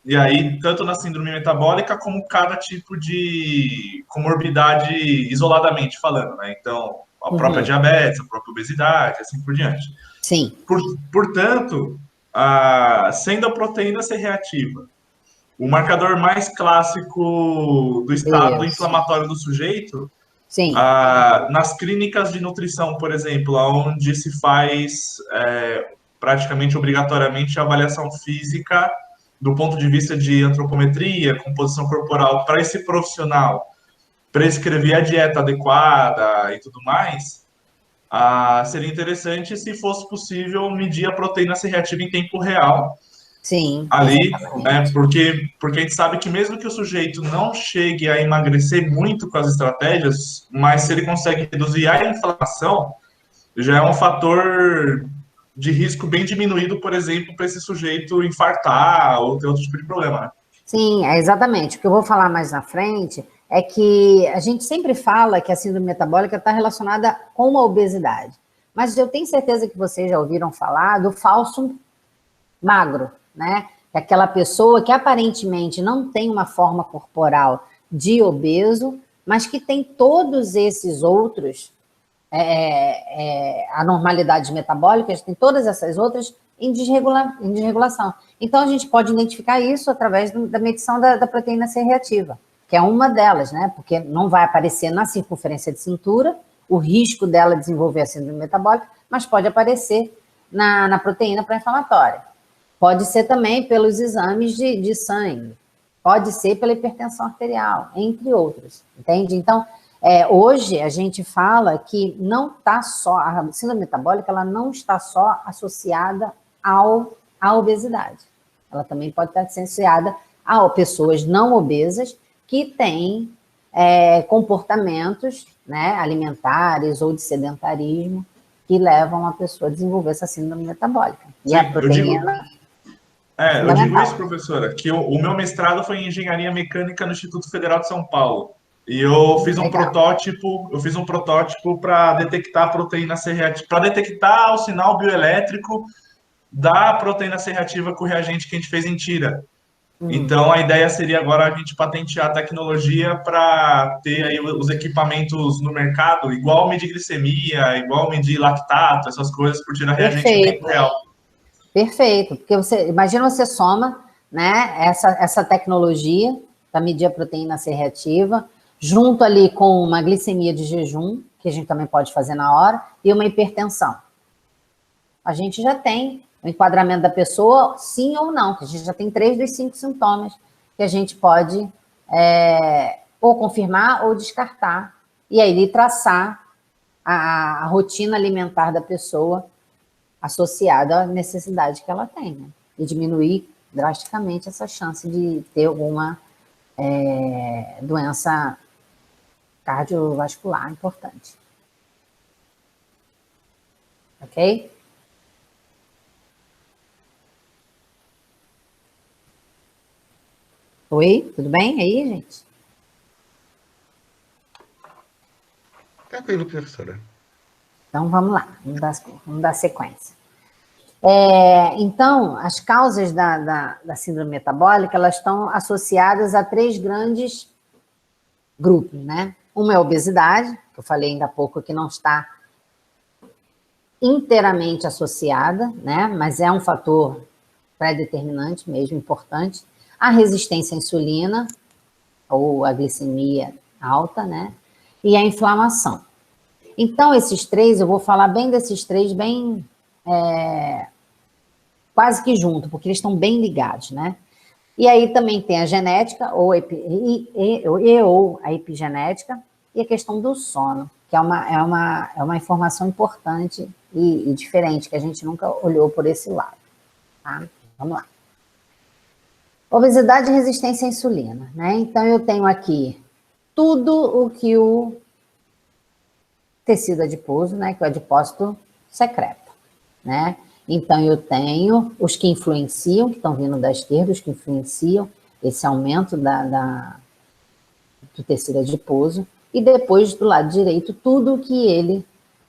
E aí, tanto na síndrome metabólica, como cada tipo de comorbidade isoladamente falando, né? Então, a própria diabetes, a própria obesidade, assim por diante. Sim. Portanto, sendo a proteína C reativa o marcador mais clássico do estado inflamatório do sujeito, sim. Nas clínicas de nutrição, por exemplo, onde se faz praticamente obrigatoriamente a avaliação física do ponto de vista de antropometria, composição corporal, para esse profissional prescrever a dieta adequada e tudo mais, seria interessante se fosse possível medir a proteína C reativa em tempo real. Sim. Ali, né, porque a gente sabe que mesmo que o sujeito não chegue a emagrecer muito com as estratégias, mas se ele consegue reduzir a inflamação, já é um fator de risco bem diminuído, por exemplo, para esse sujeito infartar ou ter outro tipo de problema, né? Sim, exatamente. O que eu vou falar mais na frente é que a gente sempre fala que a síndrome metabólica está relacionada com a obesidade. Mas eu tenho certeza que vocês já ouviram falar do falso magro, né? É aquela pessoa que aparentemente não tem uma forma corporal de obeso, mas que tem todos esses outros anormalidades metabólicas, tem todas essas outras em desregulação. Então, a gente pode identificar isso através da medição da proteína C reativa, que é uma delas, né? Porque não vai aparecer na circunferência de cintura o risco dela desenvolver a síndrome metabólica, mas pode aparecer na proteína pró-inflamatória. Pode ser também pelos exames de sangue, pode ser pela hipertensão arterial, entre outros, entende? Então, hoje a gente fala que não está só, a síndrome metabólica, ela não está só associada à obesidade. Ela também pode estar associada a pessoas não obesas que têm comportamentos, né, alimentares ou de sedentarismo que levam a pessoa a desenvolver essa síndrome metabólica. E a proteína... Eu digo isso, professora, que o meu mestrado foi em engenharia mecânica no Instituto Federal de São Paulo. E eu fiz um protótipo para detectar a proteína C reativa, para detectar o sinal bioelétrico da proteína C reativa com o reagente que a gente fez em tira. Então, a ideia seria agora a gente patentear a tecnologia para ter aí os equipamentos no mercado, igual medir glicemia, igual medir lactato, essas coisas, por tirar reagente em tempo real. Perfeito, porque imagina você soma, né, essa tecnologia para medir a proteína C reativa, junto ali com uma glicemia de jejum, que a gente também pode fazer na hora, e uma hipertensão. A gente já tem o enquadramento da pessoa, sim ou não, que a gente já tem 3 dos 5 sintomas que a gente pode ou confirmar ou descartar, e aí traçar a rotina alimentar da pessoa associada à necessidade que ela tem, né? E diminuir drasticamente essa chance de ter alguma doença cardiovascular importante. Ok? Oi, tudo bem aí, gente? Tranquilo, professora. Então, vamos lá, vamos dar sequência. Então, as causas da síndrome metabólica, elas estão associadas a 3 grandes grupos, né? Uma é a obesidade, que eu falei ainda há pouco, que não está inteiramente associada, né? Mas é um fator pré-determinante mesmo, importante. A resistência à insulina, ou a glicemia alta, né? E a inflamação. Então, esses 3, eu vou falar bem desses 3, bem quase que junto, porque eles estão bem ligados, né? E aí também tem a genética, ou a epigenética, e a questão do sono, que é uma informação importante e diferente, que a gente nunca olhou por esse lado. Tá? Vamos lá. Obesidade e resistência à insulina, né? Então, eu tenho aqui tudo o que o tecido adiposo, né, que o adipócito secreta, né? Então, eu tenho os que influenciam, que estão vindo da esquerda, os que influenciam esse aumento do tecido adiposo, e depois, do lado direito, tudo que ele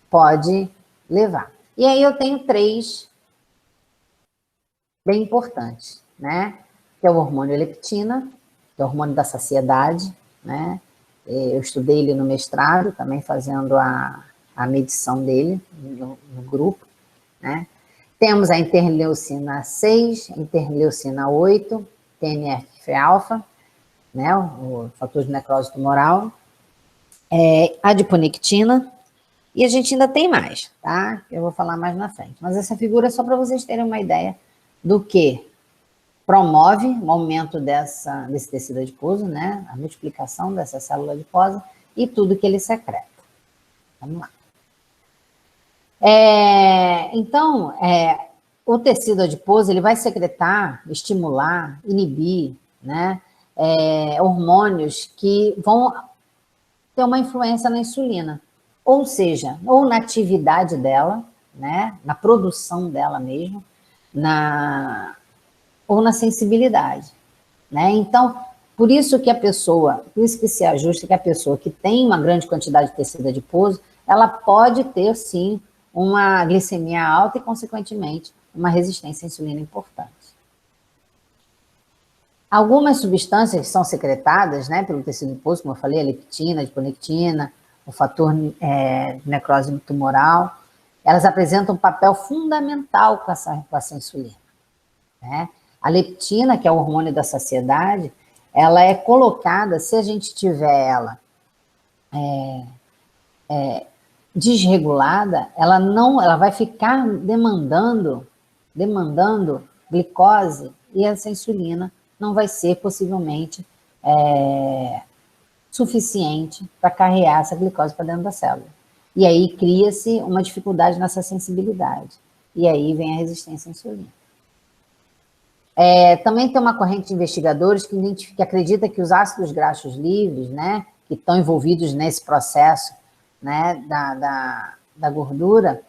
pode levar. E aí eu tenho 3 bem importantes, né? Que é o hormônio leptina, que é o hormônio da saciedade, né? Eu estudei ele no mestrado, também fazendo a medição dele no grupo, né? Temos a interleucina 6, interleucina 8, TNF-alfa, né? O fator de necrose tumoral, adiponectina, e a gente ainda tem mais, tá? Eu vou falar mais na frente. Mas essa figura é só para vocês terem uma ideia do que promove o aumento desse tecido adiposo, né? A multiplicação dessa célula adiposa e tudo que ele secreta. Vamos lá. Então, o tecido adiposo ele vai secretar, estimular, inibir, né? Hormônios que vão ter uma influência na insulina. Ou seja, ou na atividade dela, né? Na produção dela mesmo, ou na sensibilidade, né? Então, por isso que se ajusta que a pessoa que tem uma grande quantidade de tecido adiposo, ela pode ter, sim, uma glicemia alta e, consequentemente, uma resistência à insulina importante. Algumas substâncias que são secretadas, né, pelo tecido adiposo, como eu falei, a leptina, a adiponectina, o fator de necrose tumoral, elas apresentam um papel fundamental com essa insulina, né? A leptina, que é o hormônio da saciedade, ela é colocada, se a gente tiver ela desregulada, ela vai ficar demandando glicose, e essa insulina não vai ser possivelmente suficiente para carregar essa glicose para dentro da célula. E aí cria-se uma dificuldade nessa sensibilidade. E aí vem a resistência à insulina. Também tem uma corrente de investigadores que acredita que os ácidos graxos livres, né, que estão envolvidos nesse processo, né, da gordura,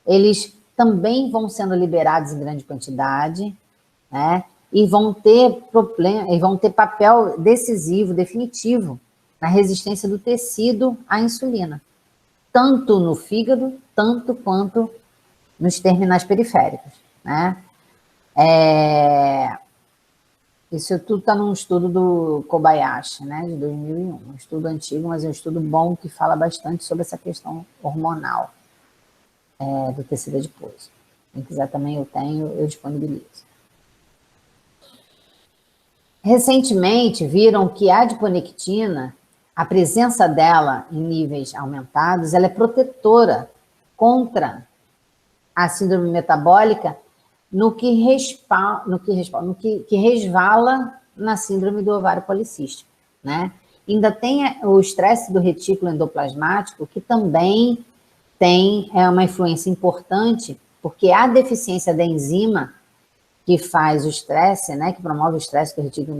eles também vão sendo liberados em grande quantidade né? E vão ter problema, e vão ter papel decisivo, definitivo, na resistência do tecido à insulina, tanto no fígado, tanto quanto nos terminais periféricos, né? Isso tudo está num estudo do Kobayashi, né, de 2001, um estudo antigo, mas é um estudo bom que fala bastante sobre essa questão hormonal do tecido adiposo. Quem quiser também eu disponibilizo. Recentemente, viram que a adiponectina, a presença dela em níveis aumentados, ela é protetora contra a síndrome metabólica no que resvala na síndrome do ovário policístico, né? Ainda tem o estresse do retículo endoplasmático, que também tem uma influência importante, porque a deficiência da enzima que faz o estresse, né, que promove o estresse do retículo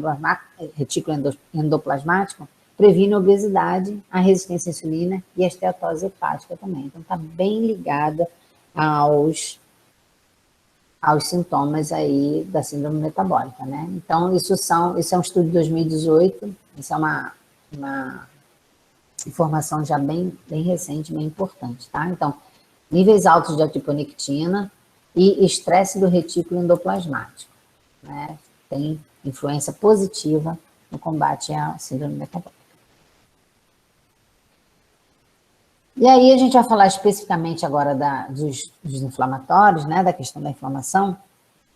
endoplasmático, previne a obesidade, a resistência à insulina e a esteatose hepática também. Então, está bem ligada aos sintomas aí da síndrome metabólica, né? Então, isso é um estudo de 2018, isso é uma informação já bem recente, bem importante, tá? Então, níveis altos de adiponectina e estresse do retículo endoplasmático, né? Tem influência positiva no combate à síndrome metabólica. E aí a gente vai falar especificamente agora dos inflamatórios, né, da questão da inflamação,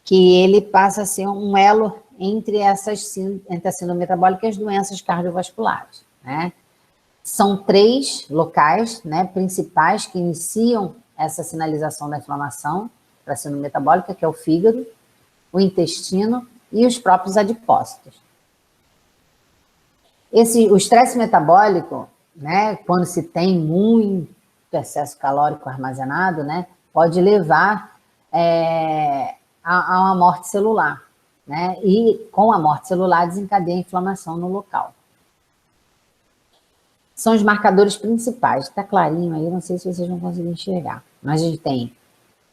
que ele passa a ser um elo entre a síndrome metabólica e as doenças cardiovasculares, né? São 3 locais, né, principais que iniciam essa sinalização da inflamação para a síndrome metabólica, que é o fígado, o intestino e os próprios adipócitos. O estresse metabólico, né, quando se tem muito excesso calórico armazenado, né, pode levar a uma morte celular, né, e com a morte celular desencadeia a inflamação no local. São os marcadores principais, está clarinho aí, não sei se vocês vão conseguir enxergar, mas a gente tem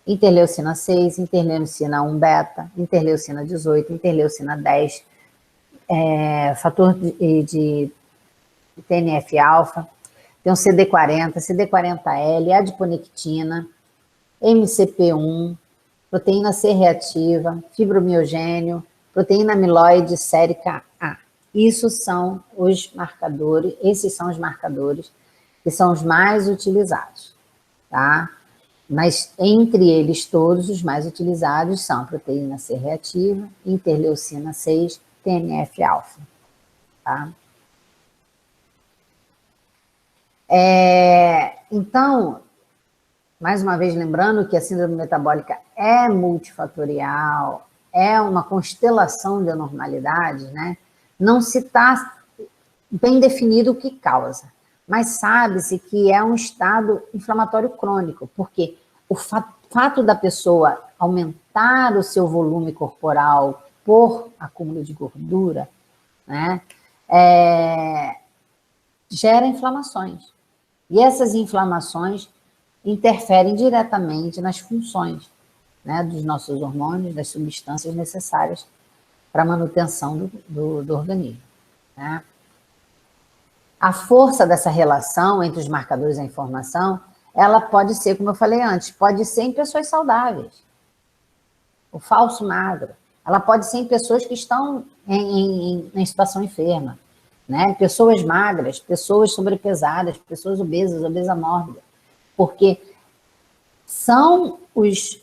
interleucina 6, interleucina 1 beta, interleucina 18, interleucina 10, fator de TNF-alfa, tem o CD40, CD40L, adiponectina, MCP1, proteína C reativa, fibromiogênio, proteína amiloide sérica A. Esses são os marcadores que são os mais utilizados, tá? Mas entre eles todos, os mais utilizados são proteína C reativa, interleucina 6, TNF-alfa, tá? Então, mais uma vez lembrando que a síndrome metabólica é multifatorial, é uma constelação de anormalidades, né? Não se está bem definido o que causa, mas sabe-se que é um estado inflamatório crônico, porque o fato da pessoa aumentar o seu volume corporal por acúmulo de gordura, né, gera inflamações. E essas inflamações interferem diretamente nas funções, né, dos nossos hormônios, das substâncias necessárias para a manutenção do organismo, né? A força dessa relação entre os marcadores e a informação, ela pode ser, como eu falei antes, pode ser em pessoas saudáveis, o falso magro. Ela pode ser em pessoas que estão em situação enferma, né? Pessoas magras, pessoas sobrepesadas, pessoas obesas, obesa mórbida, porque são os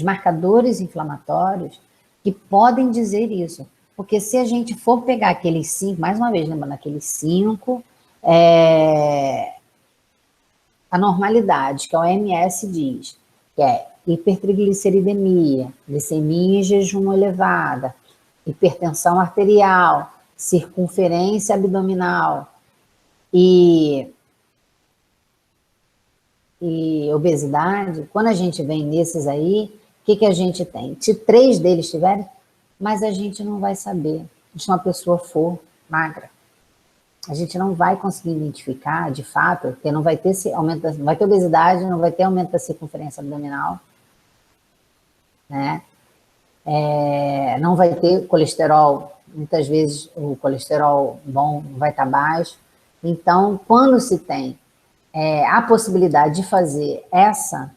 marcadores inflamatórios que podem dizer isso. Porque se a gente for pegar aqueles 5, mais uma vez, lembrando, aqueles 5 anormalidades que a OMS diz, que é hipertrigliceridemia, glicemia em jejum elevada, hipertensão arterial, circunferência abdominal e obesidade, quando a gente vem nesses aí, o que a gente tem? Se 3 deles tiverem, mas a gente não vai saber se uma pessoa for magra. A gente não vai conseguir identificar, de fato, porque não vai ter aumento, não vai ter obesidade, não vai ter aumento da circunferência abdominal. né? Não vai ter colesterol, muitas vezes o colesterol bom vai estar baixo. Então, quando se tem a possibilidade de fazer essa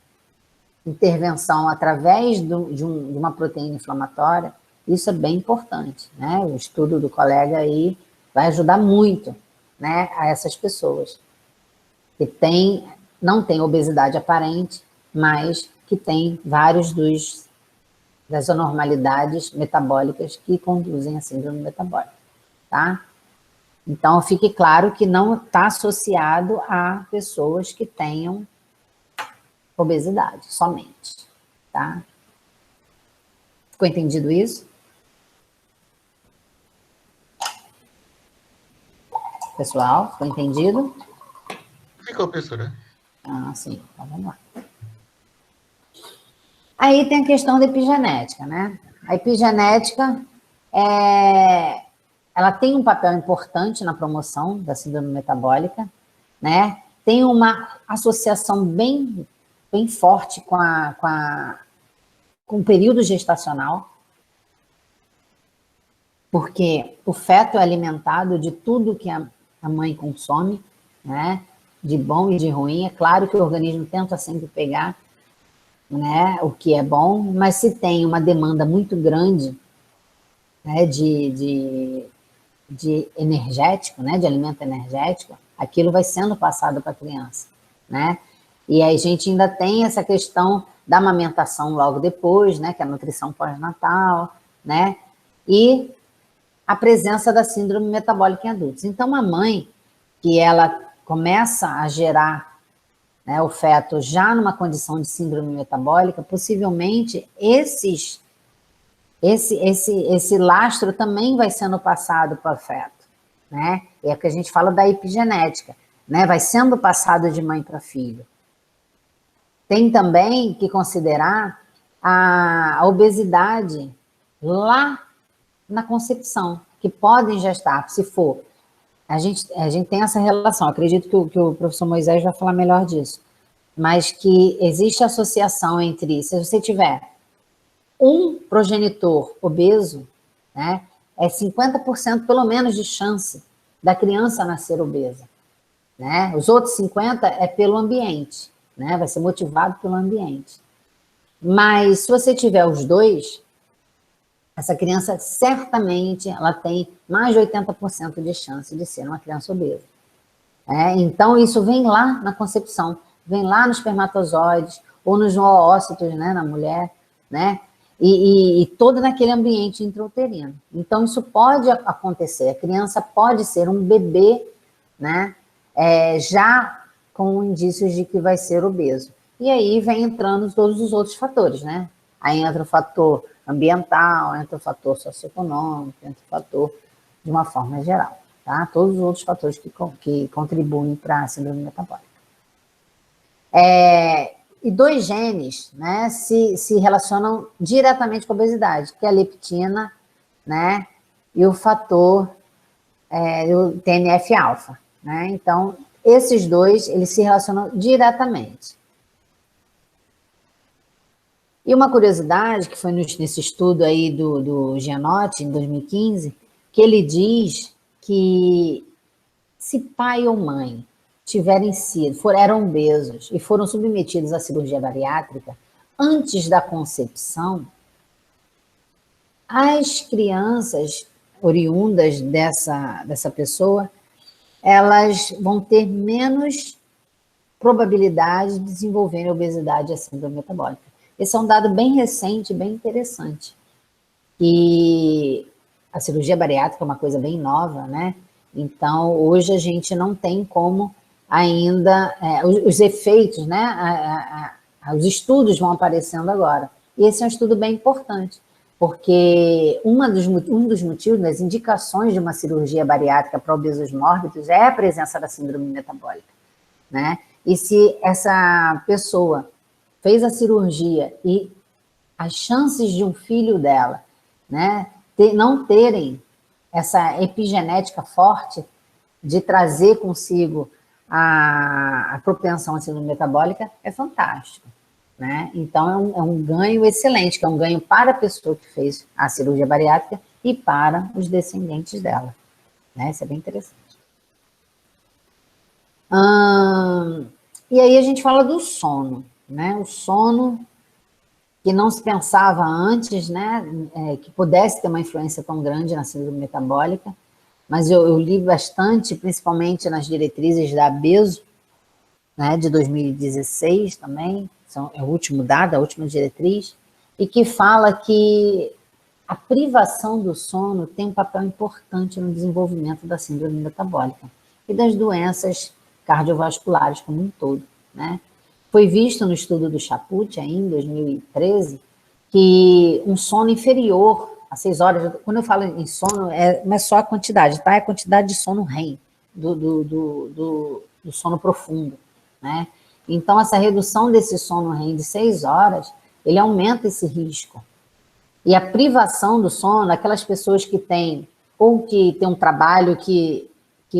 intervenção através de uma proteína inflamatória, isso é bem importante, né? O estudo do colega aí vai ajudar muito, né, a essas pessoas que não tem obesidade aparente, mas que tem vários das anormalidades metabólicas que conduzem à síndrome metabólica, tá? Então, fique claro que não está associado a pessoas que tenham obesidade, somente, tá? Ficou entendido isso? Pessoal, ficou entendido? Ficou, professora. Ah, sim, então vamos lá. Aí tem a questão da epigenética, né? A epigenética, ela tem um papel importante na promoção da síndrome metabólica, né? Tem uma associação bem forte com o período gestacional, porque o feto é alimentado de tudo que a mãe consome, né? De bom e de ruim. É claro que o organismo tenta sempre pegar, né, o que é bom, mas se tem uma demanda muito grande, né, de energético, né, de alimento energético, aquilo vai sendo passado para a criança, né? E aí a gente ainda tem essa questão da amamentação logo depois, né, que é a nutrição pós-natal, né? E a presença da síndrome metabólica em adultos. Então, a mãe, que ela começa a gerar, né, o feto já numa condição de síndrome metabólica, possivelmente esse lastro também vai sendo passado para o feto, né? É o que a gente fala da epigenética, né? Vai sendo passado de mãe para filho. Tem também que considerar a obesidade lá na concepção, que podem já estar, se for. A gente tem essa relação, acredito que o professor Moisés vai falar melhor disso, mas que existe associação entre, se você tiver um progenitor obeso, né, é 50% pelo menos de chance da criança nascer obesa, né? Os outros 50% é pelo ambiente, né? Vai ser motivado pelo ambiente. Mas se você tiver os dois, essa criança certamente ela tem mais de 80% de chance de ser uma criança obesa. Então isso vem lá na concepção, vem lá nos espermatozoides ou nos oócitos, né, na mulher, né? E todo naquele ambiente intrauterino. Então, isso pode acontecer. A criança pode ser um bebê, né, já com indícios de que vai ser obeso. E aí vem entrando todos os outros fatores, né? Aí entra o fator ambiental, entra o fator socioeconômico, entra o fator de uma forma geral, tá? Todos os outros fatores que contribuem para a síndrome metabólica. E dois genes, né, se relacionam diretamente com a obesidade, que é a leptina, né, e o fator o TNF-alfa, né? Então, esses dois, eles se relacionam diretamente. E uma curiosidade, que foi nesse estudo aí do Gianotti, em 2015, que ele diz que se pai ou mãe eram obesos e foram submetidos à cirurgia bariátrica antes da concepção, as crianças oriundas dessa pessoa, elas vão ter menos probabilidade de desenvolverem obesidade e a síndrome metabólica. Esse é um dado bem recente, bem interessante. E a cirurgia bariátrica é uma coisa bem nova, né? Então, hoje a gente não tem como ainda, os efeitos, né? Os estudos vão aparecendo agora. E esse é um estudo bem importante, porque um dos motivos, das indicações de uma cirurgia bariátrica para obesos mórbidos é a presença da síndrome metabólica, né? E se essa pessoa fez a cirurgia e as chances de um filho dela, né, não terem essa epigenética forte de trazer consigo a propensão à síndrome metabólica, é fantástico, né? Então, é um ganho excelente, que é um ganho para a pessoa que fez a cirurgia bariátrica e para os descendentes dela, né? Isso é bem interessante. E aí a gente fala do sono, né? O sono que não se pensava antes, né? Que pudesse ter uma influência tão grande na síndrome metabólica, mas eu li bastante, principalmente nas diretrizes da ABESO, né, de 2016 também, é o último dado, a última diretriz, e que fala que a privação do sono tem um papel importante no desenvolvimento da síndrome metabólica e das doenças cardiovasculares como um todo, né? Foi visto no estudo do Chaput, em 2013, que um sono inferior a 6 horas, quando eu falo em sono, não é só a quantidade, tá? É a quantidade de sono REM, do sono profundo, né? Então, essa redução desse sono REM de 6 horas, ele aumenta esse risco. E a privação do sono, aquelas pessoas que têm, ou que têm um trabalho que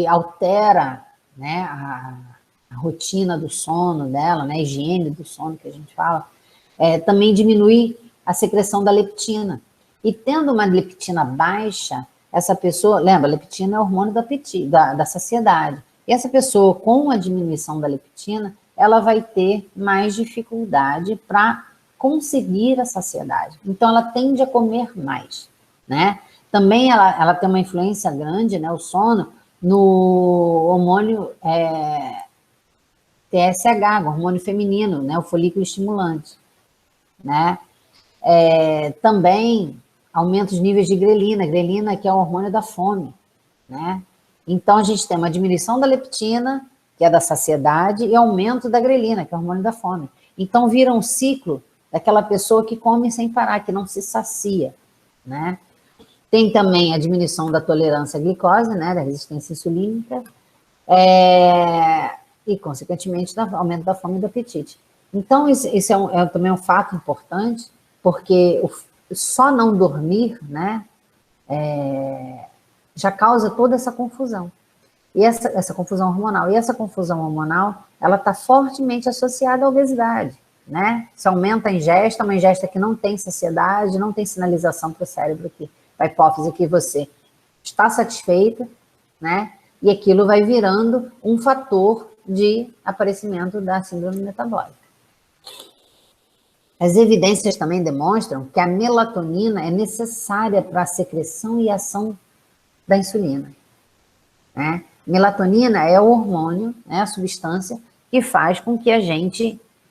altera, né, a rotina do sono dela, né, a higiene do sono que a gente fala, também diminui a secreção da leptina. E tendo uma leptina baixa, essa pessoa, lembra, a leptina é o hormônio do apetite, da saciedade. E essa pessoa, com a diminuição da leptina, ela vai ter mais dificuldade para conseguir a saciedade. Então, ela tende a comer mais, né? Também ela tem uma influência grande, né, o sono, no hormônio TSH, o hormônio feminino, né, o folículo estimulante, né? Também aumenta os níveis de grelina que é o hormônio da fome, né? Então, a gente tem uma diminuição da leptina, que é da saciedade, e aumento da grelina, que é o hormônio da fome. Então, vira um ciclo daquela pessoa que come sem parar, que não se sacia, né? Tem também a diminuição da tolerância à glicose, né, da resistência insulínica, e, consequentemente, do aumento da fome e do apetite. Então, isso é também um fato importante, porque só não dormir, né, já causa toda essa confusão. E essa confusão hormonal. E essa confusão hormonal, ela está fortemente associada à obesidade, né? Se aumenta a ingesta, uma ingesta que não tem saciedade, não tem sinalização para o cérebro, para a hipófise que você está satisfeita, né? E aquilo vai virando um fator de aparecimento da síndrome metabólica. As evidências também demonstram que a melatonina é necessária para a secreção e ação da insulina, né? Melatonina é o hormônio, né, a substância que faz com que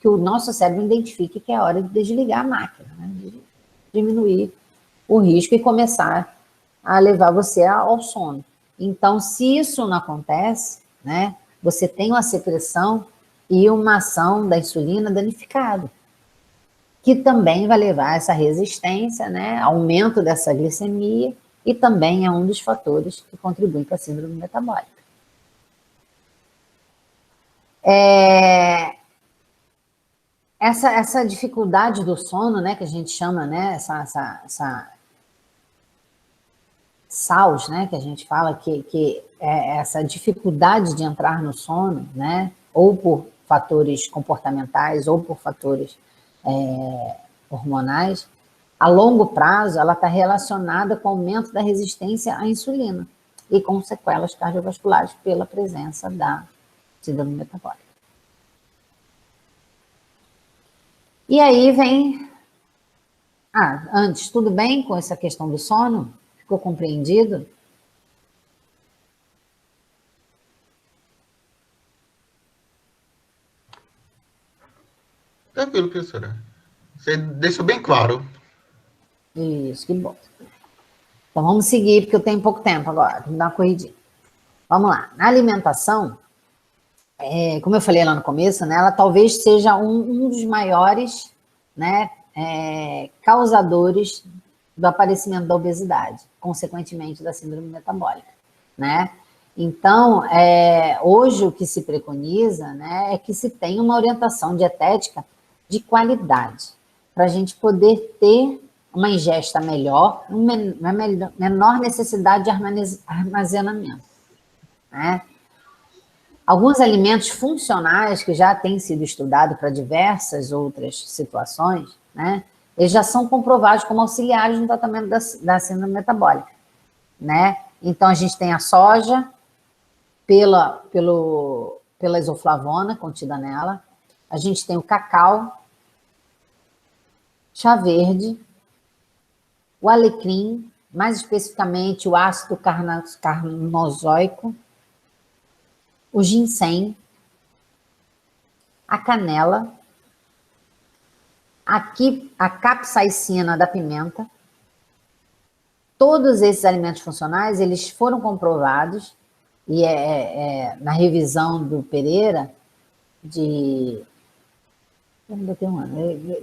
que o nosso cérebro identifique que é hora de desligar a máquina, né, de diminuir o risco e começar a levar você ao sono. Então, se isso não acontece, né, você tem uma secreção e uma ação da insulina danificada, que também vai levar a essa resistência, né, aumento dessa glicemia, e também é um dos fatores que contribuem para a síndrome metabólica. Essa dificuldade do sono, né, que a gente chama, né, essa SAUS, né, que a gente fala que é essa dificuldade de entrar no sono, né, ou por fatores comportamentais ou por fatores hormonais, a longo prazo ela está relacionada com o aumento da resistência à insulina e com sequelas cardiovasculares pela presença da síndrome metabólica. E aí vem... antes, tudo bem com essa questão do sono? Ficou compreendido? Tranquilo, professora. Você deixou bem claro. Isso, que bom. Então, vamos seguir, porque eu tenho pouco tempo agora. Vamos dar uma corridinha. Vamos lá. Na alimentação, como eu falei lá no começo, né, ela talvez seja um dos maiores, né, causadores do aparecimento da obesidade, consequentemente da síndrome metabólica, né? Então, hoje o que se preconiza, né, é que se tenha uma orientação dietética de qualidade, para a gente poder ter uma ingesta melhor, uma menor necessidade de armazenamento, né? Alguns alimentos funcionais que já têm sido estudados para diversas outras situações, né, eles já são comprovados como auxiliares no tratamento da síndrome metabólica, né? Então, a gente tem a soja, pela isoflavona contida nela, a gente tem o cacau, chá verde, o alecrim, mais especificamente o ácido carnozoico, o ginseng, a canela, a capsaicina da pimenta. Todos esses alimentos funcionais, eles foram comprovados, e na revisão do Pereira, a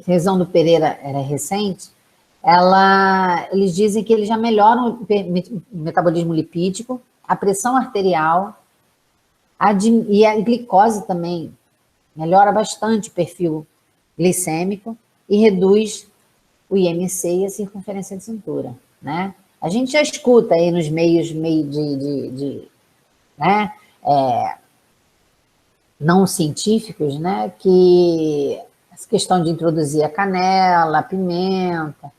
revisão do Pereira era recente, eles dizem que eles já melhoram o metabolismo lipídico, a pressão arterial, e a glicose também melhora bastante o perfil glicêmico e reduz o IMC e a circunferência de cintura, né? A gente já escuta aí nos meios né, não científicos, né, que essa questão de introduzir a canela, a pimenta,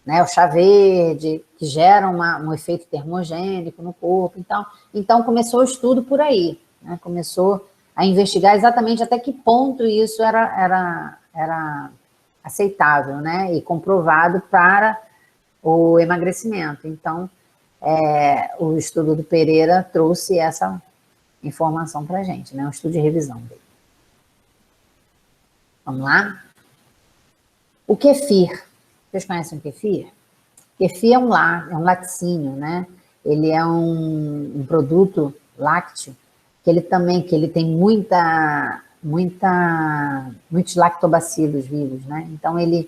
né, o chá verde, que geram um efeito termogênico no corpo. Então começou o estudo por aí, né, começou a investigar exatamente até que ponto isso era aceitável, né, e comprovado para o emagrecimento. Então, o estudo do Pereira trouxe essa informação para a gente, né, um estudo de revisão dele. Vamos lá? O kefir. Vocês conhecem o kefir? Kefir é um laticínio, né? Ele é um produto lácteo que ele tem muitos lactobacilos vivos, né? Então, ele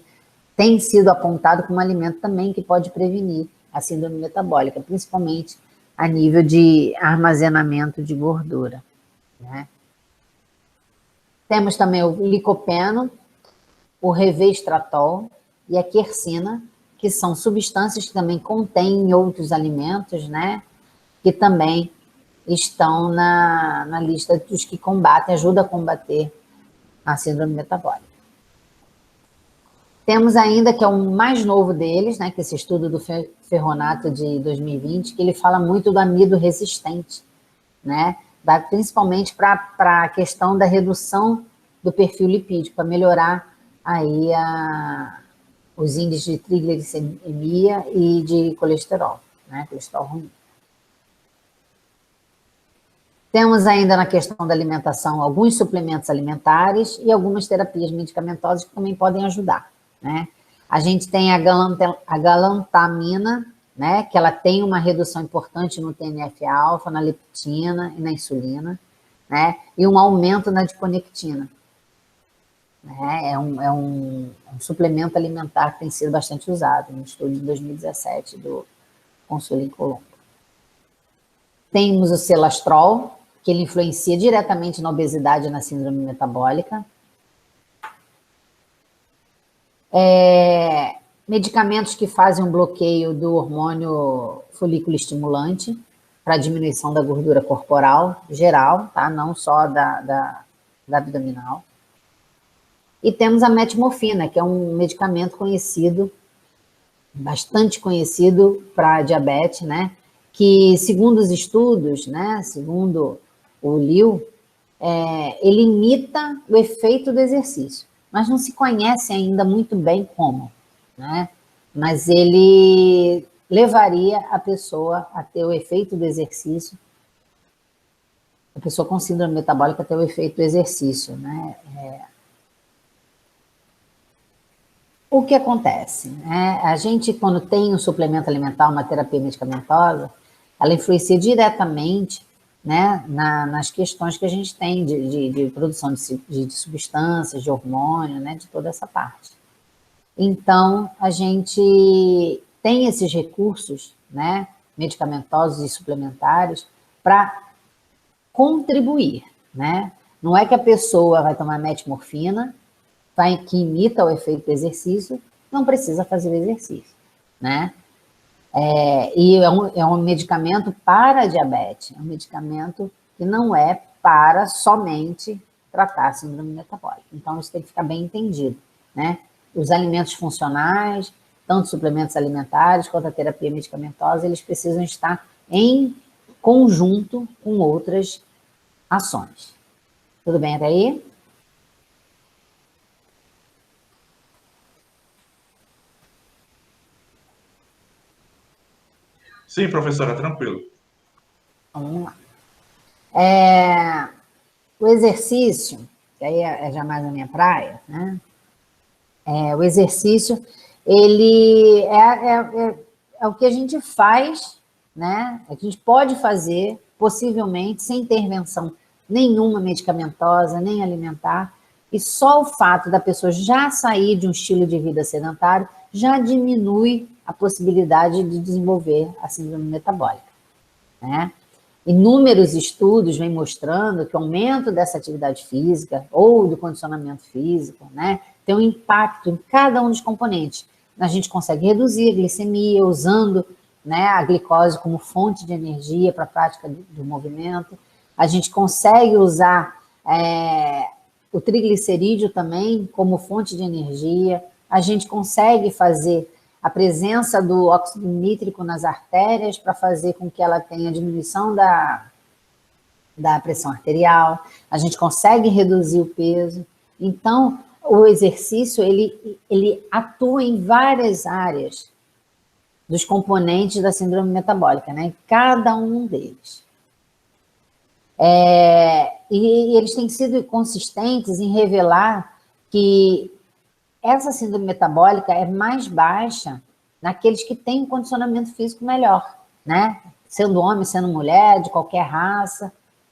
tem sido apontado como um alimento também que pode prevenir a síndrome metabólica, principalmente a nível de armazenamento de gordura, né? Temos também o licopeno, o resveratrol e a quercina, que são substâncias que também contêm em outros alimentos, né? Que também estão na lista dos que ajudam a combater a síndrome metabólica. Temos ainda, que é o mais novo deles, né, que é esse estudo do Ferronato de 2020, que ele fala muito do amido resistente, né, principalmente para a questão da redução do perfil lipídico, para melhorar aí os índices de trigliceridemia e de colesterol, né, colesterol ruim. Temos ainda na questão da alimentação alguns suplementos alimentares e algumas terapias medicamentosas que também podem ajudar, né? A gente tem a galantamina, né, que ela tem uma redução importante no TNF-alfa, na leptina e na insulina, né, e um aumento na adiponectina. Né? É um suplemento alimentar que tem sido bastante usado, no estudo de 2017 do Consulim Colombo. Temos o celastrol, que ele influencia diretamente na obesidade e na síndrome metabólica. Medicamentos que fazem um bloqueio do hormônio folículo estimulante para diminuição da gordura corporal geral, tá? Não só da abdominal. E temos a metmorfina, que é um medicamento conhecido, bastante conhecido para diabetes, né? Que, segundo os estudos, né? Segundo o Liu, ele imita o efeito do exercício, mas não se conhece ainda muito bem como, né? Mas ele levaria a pessoa a ter o efeito do exercício, a pessoa com síndrome metabólica a ter o efeito do exercício, né? O que acontece? Né? A gente, quando tem um suplemento alimentar, uma terapia medicamentosa, ela influencia diretamente, né, nas questões que a gente tem de produção de substâncias, de hormônio, né, de toda essa parte. Então, a gente tem esses recursos, né, medicamentosos e suplementares para contribuir, né? Não é que a pessoa vai tomar metmorfina, que imita o efeito do exercício, não precisa fazer o exercício, né? E é um medicamento para diabetes, é um medicamento que não é para somente tratar a síndrome metabólica. Então, isso tem que ficar bem entendido, né? Os alimentos funcionais, tanto suplementos alimentares quanto a terapia medicamentosa, eles precisam estar em conjunto com outras ações. Tudo bem até aí? Sim, professora, tranquilo. Vamos lá. O exercício, que aí é já mais a minha praia, né? O exercício, ele é o que a gente faz, né? A gente pode fazer, possivelmente, sem intervenção nenhuma medicamentosa, nem alimentar, e só o fato da pessoa já sair de um estilo de vida sedentário já diminui a possibilidade de desenvolver a síndrome metabólica, né? Inúmeros estudos vêm mostrando que o aumento dessa atividade física ou do condicionamento físico, né, tem um impacto em cada um dos componentes. A gente consegue reduzir a glicemia usando, né, a glicose como fonte de energia para a prática do movimento. A gente consegue usar o triglicerídeo também como fonte de energia. A gente consegue fazer a presença do óxido nítrico nas artérias para fazer com que ela tenha diminuição da pressão arterial, a gente consegue reduzir o peso. Então, o exercício, ele atua em várias áreas dos componentes da síndrome metabólica, né? Cada um deles. E eles têm sido consistentes em revelar que essa síndrome metabólica é mais baixa naqueles que têm um condicionamento físico melhor, né? Sendo homem, sendo mulher, de qualquer raça,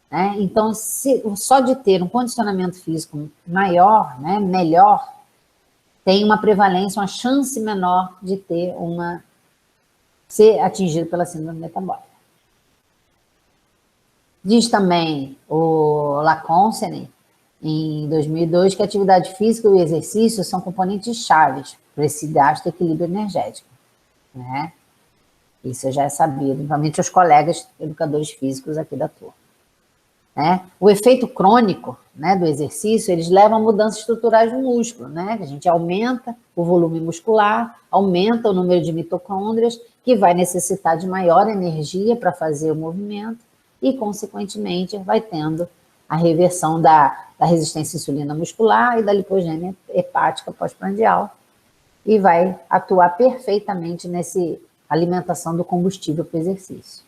né? Então, só de ter um condicionamento físico maior, né, melhor, tem uma prevalência, uma chance menor de ser atingido pela síndrome metabólica. Diz também o Laconsene, em 2002, que a atividade física e o exercício são componentes chaves para esse gasto e equilíbrio energético, né? Isso já é sabido, principalmente os colegas educadores físicos aqui da turma, né? O efeito crônico, né, do exercício, eles levam a mudanças estruturais no músculo, né? A gente aumenta o volume muscular, aumenta o número de mitocôndrias, que vai necessitar de maior energia para fazer o movimento e, consequentemente, vai tendo a reversão da resistência à insulina muscular e da lipogênia hepática pós-prandial, e vai atuar perfeitamente nessa alimentação do combustível para o exercício.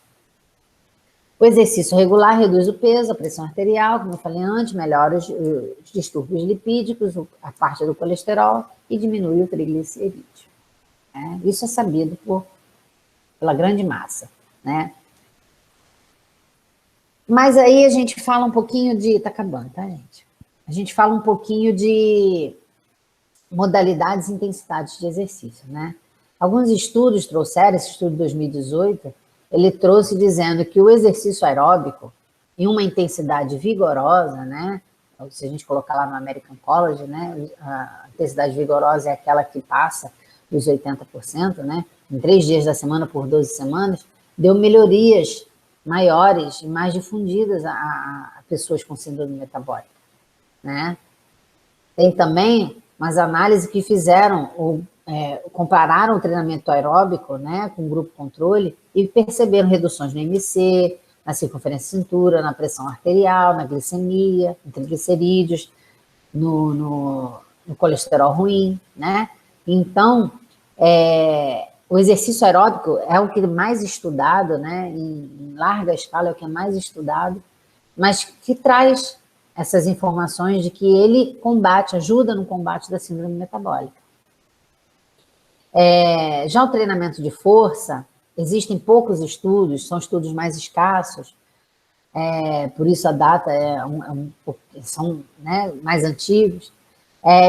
O exercício regular reduz o peso, a pressão arterial, como eu falei antes, melhora os distúrbios lipídicos, a parte do colesterol, e diminui o triglicerídeo. Isso é sabido pela grande massa, né? Mas aí a gente fala um pouquinho de... Tá acabando, tá, gente? A gente fala um pouquinho de modalidades e intensidades de exercício, né? Alguns estudos trouxeram, esse estudo de 2018, ele trouxe dizendo que o exercício aeróbico, em uma intensidade vigorosa, né? Se a gente colocar lá no American College, né? A intensidade vigorosa é aquela que passa dos 80%, né? Em 3 dias da semana por 12 semanas, deu melhorias maiores e mais difundidas a pessoas com síndrome metabólica, né? Tem também umas análises que fizeram, compararam o treinamento aeróbico, né, com o grupo controle e perceberam reduções no IMC, na circunferência de cintura, na pressão arterial, na glicemia, no triglicerídeos, no colesterol ruim, né? Então, o exercício aeróbico é o que é mais estudado, né? Em larga escala é o que é mais estudado, mas que traz essas informações de que ele ajuda no combate da síndrome metabólica. Já o treinamento de força, existem poucos estudos, são estudos mais escassos, por isso a data são, né, mais antigos,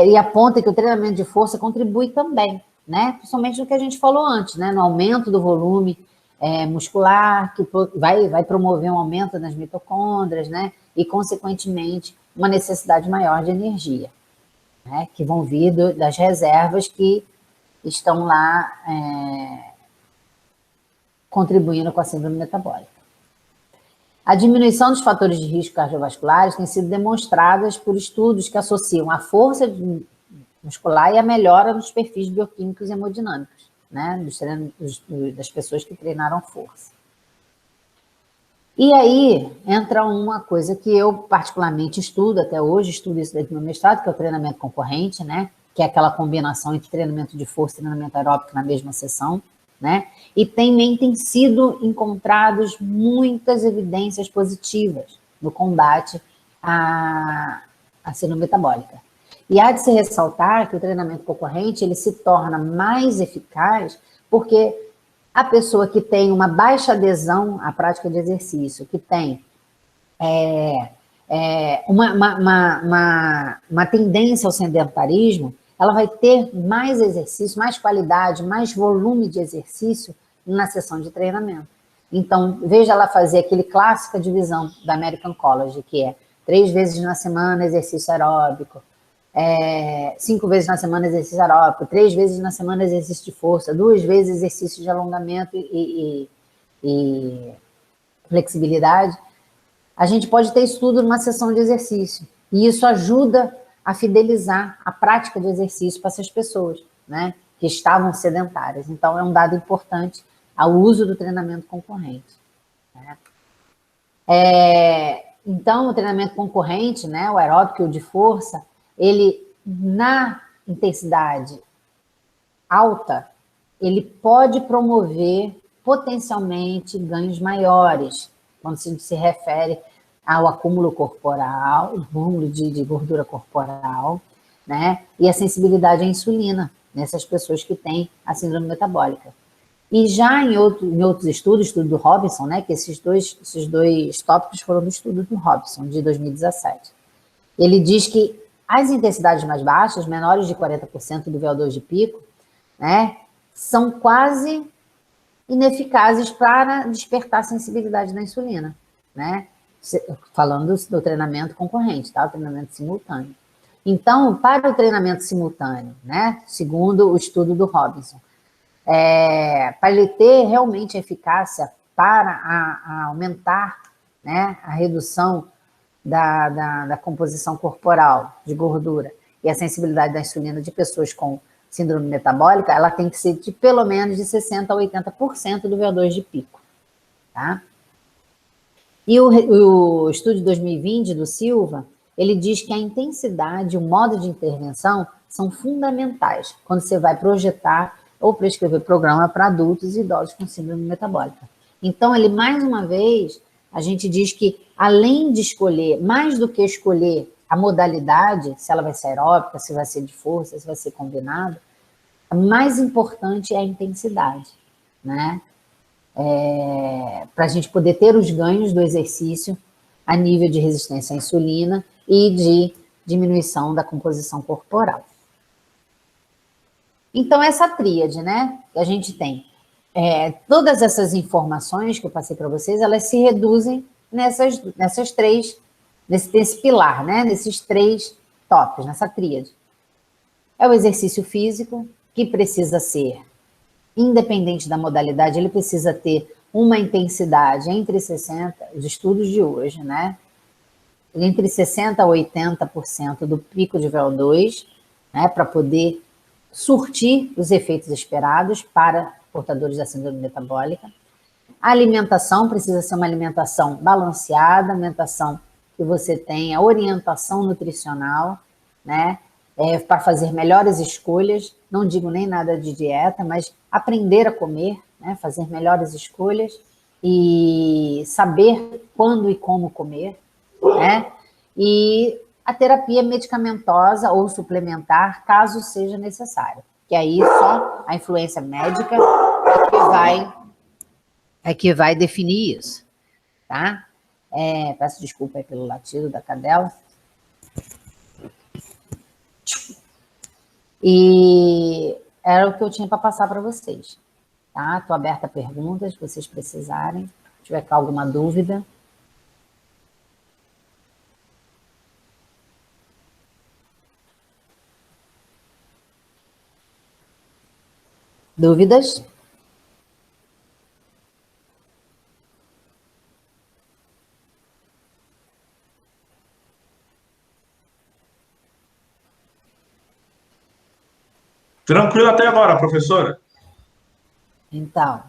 e aponta que o treinamento de força contribui também, né, principalmente no que a gente falou antes, né, no aumento do volume muscular, que vai promover um aumento nas mitocôndrias, né, e, consequentemente, uma necessidade maior de energia, né, que vão vir das reservas que estão lá contribuindo com a síndrome metabólica. A diminuição dos fatores de risco cardiovasculares tem sido demonstrada por estudos que associam a força muscular e a melhora nos perfis bioquímicos e hemodinâmicos, né, das pessoas que treinaram força. E aí entra uma coisa que eu particularmente estudo até hoje, estudo isso desde o meu mestrado, que é o treinamento concorrente, né, que é aquela combinação entre treinamento de força e treinamento aeróbico na mesma sessão, né, e também tem sido encontrados muitas evidências positivas no combate à síndrome metabólica. E há de se ressaltar que o treinamento concorrente ele se torna mais eficaz porque a pessoa que tem uma baixa adesão à prática de exercício, que tem uma tendência ao sedentarismo, ela vai ter mais exercício, mais qualidade, mais volume de exercício na sessão de treinamento. Então, veja ela fazer aquele clássica divisão da American College, que é 3 vezes na semana exercício aeróbico, 5 vezes na semana exercício aeróbico, 3 vezes na semana exercício de força, 2 vezes exercício de alongamento e flexibilidade. A gente pode ter isso tudo numa sessão de exercício. E isso ajuda a fidelizar a prática de exercício para essas pessoas, né, que estavam sedentárias. Então, é um dado importante ao uso do treinamento concorrente. Né? Então, o treinamento concorrente, né, o aeróbico e o de força, ele, na intensidade alta, ele pode promover potencialmente ganhos maiores, quando se refere ao acúmulo corporal, o acúmulo de gordura corporal, né, e a sensibilidade à insulina nessas pessoas que têm a síndrome metabólica. E já em outros estudos, estudo do Robinson, né, que esses dois tópicos foram do estudo do Robinson, de 2017. Ele diz que as intensidades mais baixas, menores de 40% do VO2 de pico, né, são quase ineficazes para despertar a sensibilidade da insulina, né? Falando do treinamento concorrente, tá? O treinamento simultâneo. Então, para o treinamento simultâneo, né, segundo o estudo do Robinson, para ele ter realmente eficácia para aumentar, né, a redução da composição corporal de gordura e a sensibilidade da insulina de pessoas com síndrome metabólica, ela tem que ser de pelo menos de 60% a 80% do VO2 de pico, tá? E o estudo de 2020 do Silva, ele diz que a intensidade e o modo de intervenção são fundamentais quando você vai projetar ou prescrever programa para adultos e idosos com síndrome metabólica. Então, ele, mais uma vez, a gente diz que, além de escolher, mais do que escolher a modalidade, se ela vai ser aeróbica, se vai ser de força, se vai ser combinado, a mais importante é a intensidade, né? Para a gente poder ter os ganhos do exercício a nível de resistência à insulina e de diminuição da composição corporal. Então, essa tríade, né, que a gente tem, todas essas informações que eu passei para vocês, elas se reduzem nessas três, nesse pilar, né, nesses 3 tópicos, nessa tríade. É o exercício físico, que precisa ser, independente da modalidade, ele precisa ter uma intensidade entre 60%, os estudos de hoje, né, entre 60% a 80% do pico de VO2, né, para poder surtir os efeitos esperados para portadores da síndrome metabólica. A alimentação precisa ser uma alimentação balanceada, alimentação que você tenha orientação nutricional, né, para fazer melhores escolhas, não digo nem nada de dieta, mas aprender a comer, né, fazer melhores escolhas e saber quando e como comer, né, e a terapia medicamentosa ou suplementar, caso seja necessário, que aí só a influência médica é que vai definir isso, tá? Peço desculpa aí pelo latido da cadela. E era o que eu tinha para passar para vocês, tá? Estou aberta a perguntas, se vocês precisarem, se tiver alguma dúvida. Dúvidas? Tranquilo até agora, professora. Então,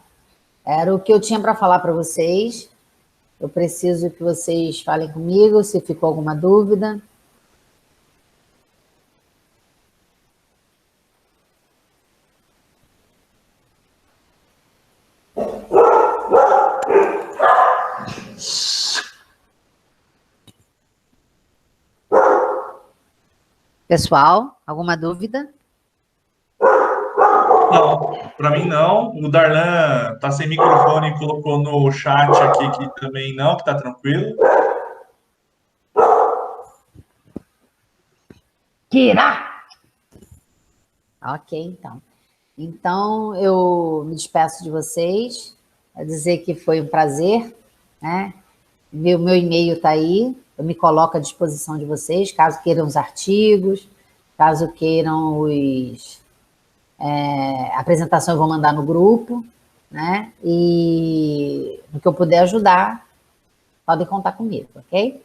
era o que eu tinha para falar para vocês. Eu preciso que vocês falem comigo, se ficou alguma dúvida. Pessoal, alguma dúvida? Não, para mim não. O Darlan tá sem microfone e colocou no chat aqui que também não, que tá tranquilo. Kira! Ok, então. Então, eu me despeço de vocês, a dizer que foi um prazer, né? Meu e-mail está aí, eu me coloco à disposição de vocês, caso queiram os artigos, caso queiram a apresentação, eu vou mandar no grupo, né? E no que eu puder ajudar, podem contar comigo, ok?